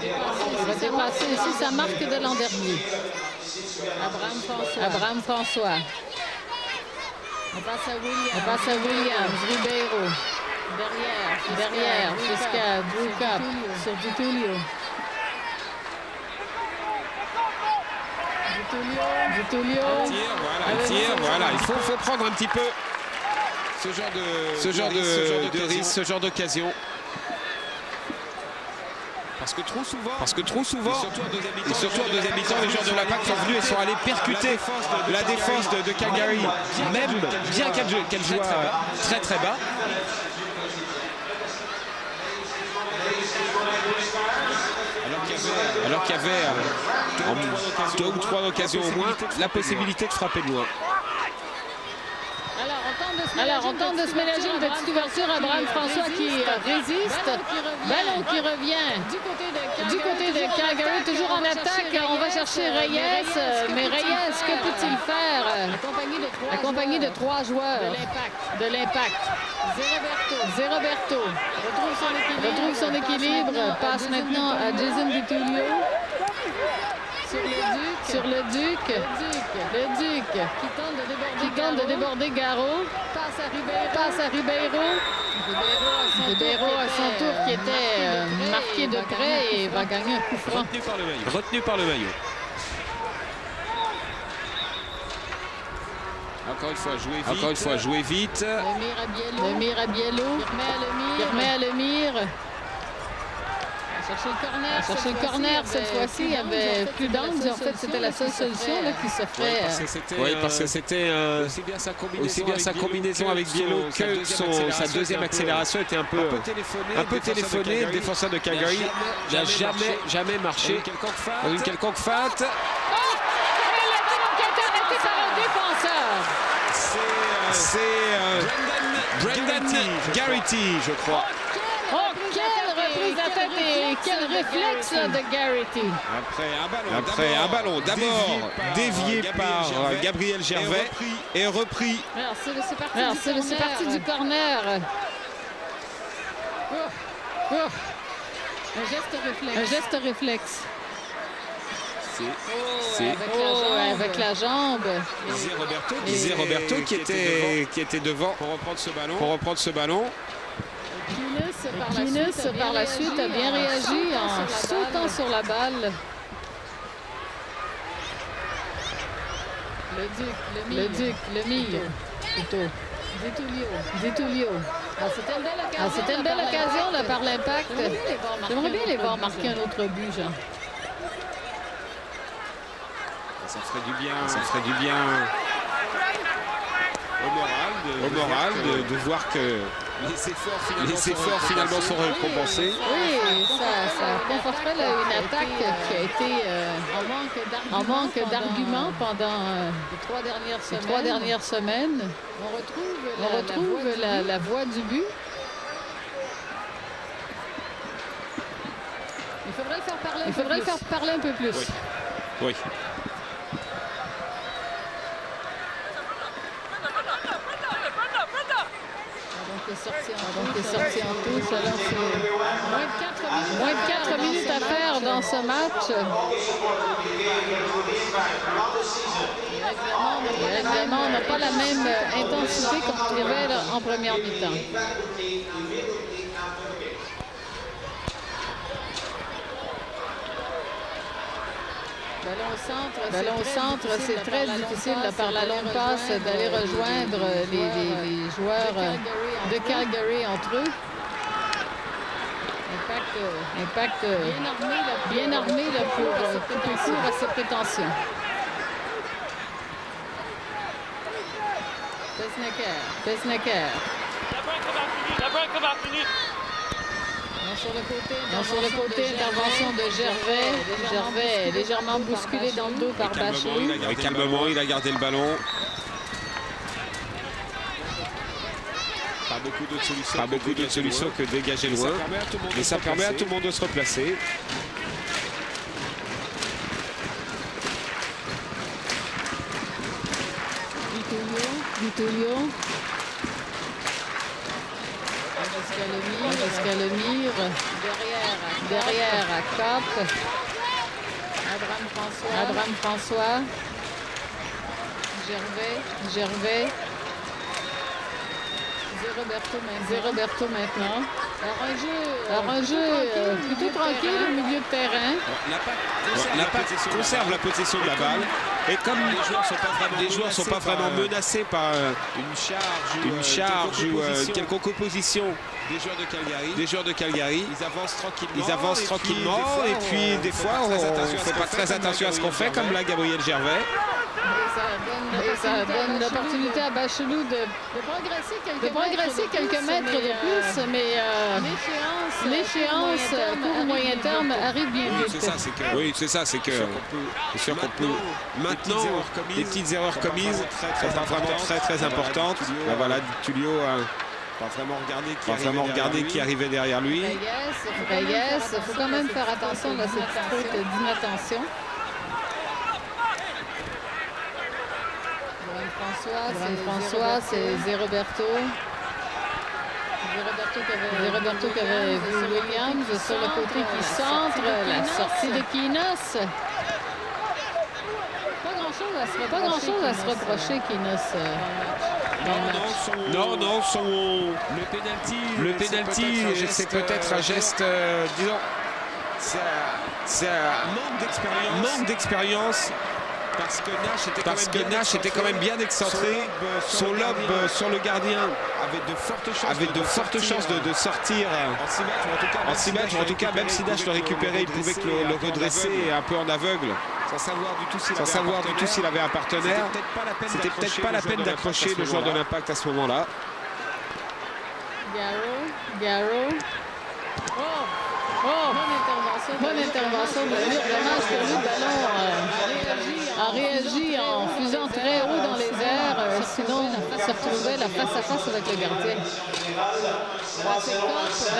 Il va dépasser ici sa marque de l'an dernier. Abraham François. On passe à Williams, Ribeiro. Derrière, jusqu'à Drew Cup, sur Vitulio. Voilà. Il faut prendre un petit peu ce genre de risque, ce genre d'occasion. Parce que trop souvent, et surtout en deuxième mi-temps, les joueurs de l'Impact sont venus et sont allés percuter la défense de Calgary, même bien qu'elle joue très très bas. Alors qu'il y avait en 2 ou 3 occasions au moins la possibilité de frapper de loin. Alors, on tente de se mélanger une petite ouverture à Abraham François qui résiste. Ballon qui revient du côté de Calgary, toujours en attaque. On va chercher Reyes, mais Reyes, que peut-il faire? Accompagné de 3 joueurs de l'Impact. Zéroberto retrouve son équilibre, passe maintenant à Jason Vitulio. Sur le Duc. Le Duc qui tente de déborder Garot. Passe à Ribeiro. Ribeiro à son tour qui était marqué de près et va gagner un coup franc. Retenu par le maillot. Encore une fois, jouer vite. Lemire à Biello. Qui remet à Lemire. Chercher le corner cette fois-ci, il y avait plus d'angle. En fait, c'était la seule solution là, qui s'offrait. Oui, parce que c'était aussi bien sa combinaison avec Biello que sa deuxième accélération était un peu téléphonée. Le défenseur de Calgary n'a jamais marché dans une quelconque feinte. C'est Brendan Garrity, je crois. Oh, quelle reprise à tête et quel réflexe là, de Garrity. Après un ballon d'abord dévié par Gabriel Gervais et repris. Alors, c'est parti du corner. Un geste réflexe. Avec la jambe. Disait Roberto qui était devant pour reprendre ce ballon. Guinness, par la suite, a bien réagi en sautant sur la balle. Le Duc, le Mille, plutôt. Ditulio. C'était une belle occasion là, par l'Impact. J'aimerais bien les voir marquer un autre but, Jean. Ça ferait du bien au moral de voir que les efforts finalement sont récompensés. Oui, ça conforterait une attaque qui a été en manque d'arguments pendant les 3 dernières semaines. On retrouve la voie du but. Il faudrait le faire parler un peu plus. Oui. Donc, est sorti en touche. Alors, c'est moins de 4 minutes à faire dans ce match. Évidemment, on n'a pas la même intensité qu'on retrouvait en première mi-temps. Ballon au centre, c'est très difficile là, par la longue passe d'aller rejoindre les joueurs de Calgary entre eux. Impact bien armé là, pour couper court à ses prétentions. Pesnecker. Sur le côté, intervention de Gervais, légèrement bousculé dans le dos par Bachet. Calmement, il a gardé le ballon. Pas beaucoup d'autres solutions que dégager loin. Mais ça permet à tout le monde de se replacer. Vitulio. Jusqu'à Lemire. Derrière à Cop. Abraham François. Gervais. Zé-Roberto maintenant. Alors un jeu plutôt tranquille au milieu de terrain. L'Impact conserve la possession de la balle. Et comme les joueurs ne sont pas vraiment menacés par une charge ou une quelconque opposition des joueurs de Calgary, ils avancent tranquillement. Et puis des fois, on ne fait pas très attention à ce qu'on fait, comme là Gabriel Gervais. Et ça donne l'opportunité à Bachelou de progresser quelques mètres de plus, mais l'échéance court moyen terme arrive bien vite. C'est ça, c'est sûr qu'on peut. Maintenant, les petites erreurs commises sont pas vraiment très importantes. Là, voilà, Tulio pas vraiment regardé qui arrivait derrière lui. Reyes, il faut quand même faire attention à cette petite faute d'inattention. François, c'est Zé-Roberto. Zé-Roberto qui avait vu Williams sur le côté qui centre. La sortie de Kinos. Pas grand-chose à se reprocher, Kinos. Non, le penalty, c'est peut-être un geste, disons, c'est un manque d'expérience. Parce que Nash était quand même bien excentré. Son lob sur le gardien avait de fortes chances de sortir en 6 mètres. En tout cas, même si Nash le récupérait, il pouvait que le redresser un peu en aveugle. Sans savoir du tout s'il avait un partenaire. C'était peut-être pas la peine d'accrocher le joueur de l'Impact à ce moment-là. Garrow. Bonne intervention de lui. Dommage que lui, le ballon a réagi en fusant très haut dans les airs. Sinon, ça se retrouvait la face à face avec le gardien.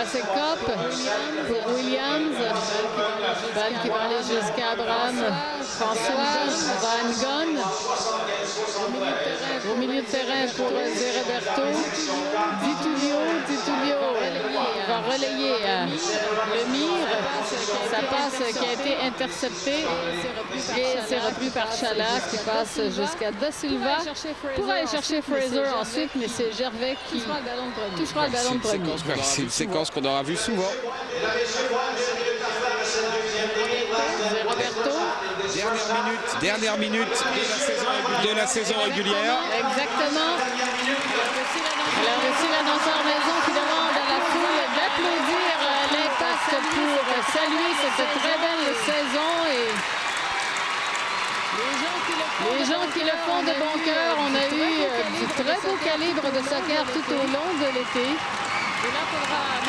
C'est Cop pour Williams. Balle qui va aller jusqu'à Abraham. François, Van Gon. Au milieu de terrain pour Zé-Roberto. Ditulio va relayer Lemire. Ça passe qui a été intercepté et c'est repris par Chalak qui passe jusqu'à Da Silva pour aller chercher Fraser ensuite, mais c'est Gervais qui touchera le ballon de premier. C'est une séquence qu'on aura vue souvent. Roberto. Dernière minute de la saison régulière. Exactement. Alors ici l'annonceur maison qui demande à la foule d'applaudir l'Impact pour saluer cette très belle saison et les gens qui le font de bon cœur. On a eu du très beau calibre de soccer tout au long de l'été.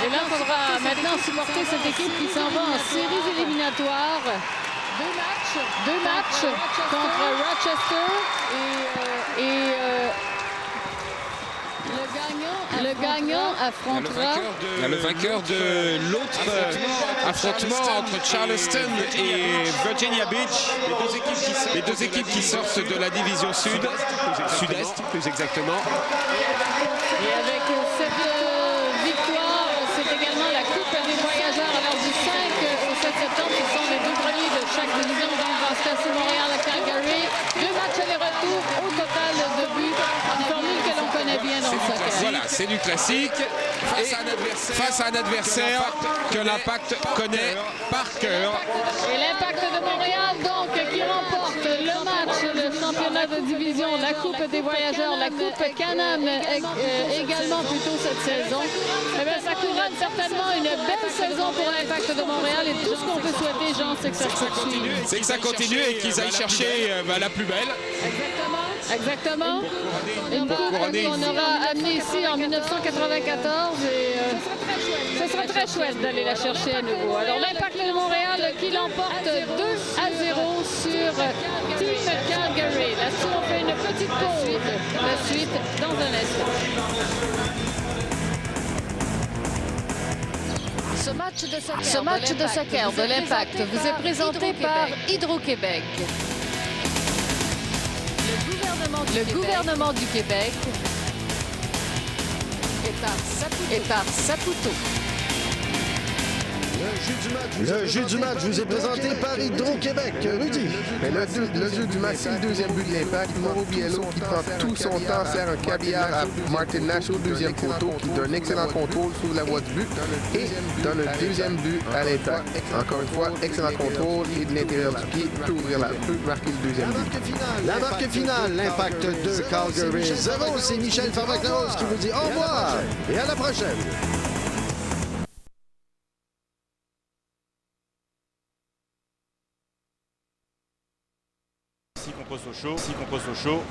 Et là, il faudra maintenant supporter cette équipe qui s'en va en séries éliminatoires. Deux matchs contre Rochester et le gagnant affrontera le vainqueur de l'autre affrontement entre Charleston et Virginia Beach. Les deux équipes qui sortent de la division sud-est, plus exactement. Et avec cette victoire, c'est également la Coupe des voyageurs. Alors du 5 au 7 septembre, ce sont les deux premiers de chaque division. Donc dans ce cas-ci, Montréal à Calgary. 2 matchs aller-retour au total de buts. Une formule que l'on connaît bien dans le soccer. Voilà, c'est du classique. Face à un adversaire que l'Impact connaît par cœur. Et l'Impact de Montréal, donc, qui remporte le match, le championnat de division, la Coupe des voyageurs, la Coupe Can-Am également plutôt cette saison. Eh bien, ça couronne certainement une belle saison pour l'Impact de Montréal. Et tout ce qu'on peut souhaiter, Jean, c'est que ça continue. C'est que ça continue et qu'ils aillent chercher la plus belle. Exactement. Une coupe qu'on aura amenée ici en 1994 et ce sera très chouette d'aller la chercher à nouveau. Alors l'Impact de Montréal qui l'emporte 2-0 sur Team Calgary. Là-dessus, on fait une petite pause. La suite dans un instant. Ce match de soccer de l'Impact vous est présenté par Hydro-Québec. Le gouvernement du Québec est par Saputo. Le jeu du match vous est présenté par Hydro-Québec. Rudy. Mais le jeu du match, c'est le deuxième but de l'Impact. Mauro Biello qui prend tout son temps, sert un caviar à Martin Nash au deuxième poteau, qui donne un excellent contrôle sur la voie du but et donne un deuxième but à l'Impact. Encore une fois, excellent contrôle et de l'intérieur du pied peut marquer le deuxième but. La marque finale, l'Impact 2, Calgary 0. C'est Michel Favre-Claus qui vous dit au revoir et à la prochaine. Si qu'on pose au chaud.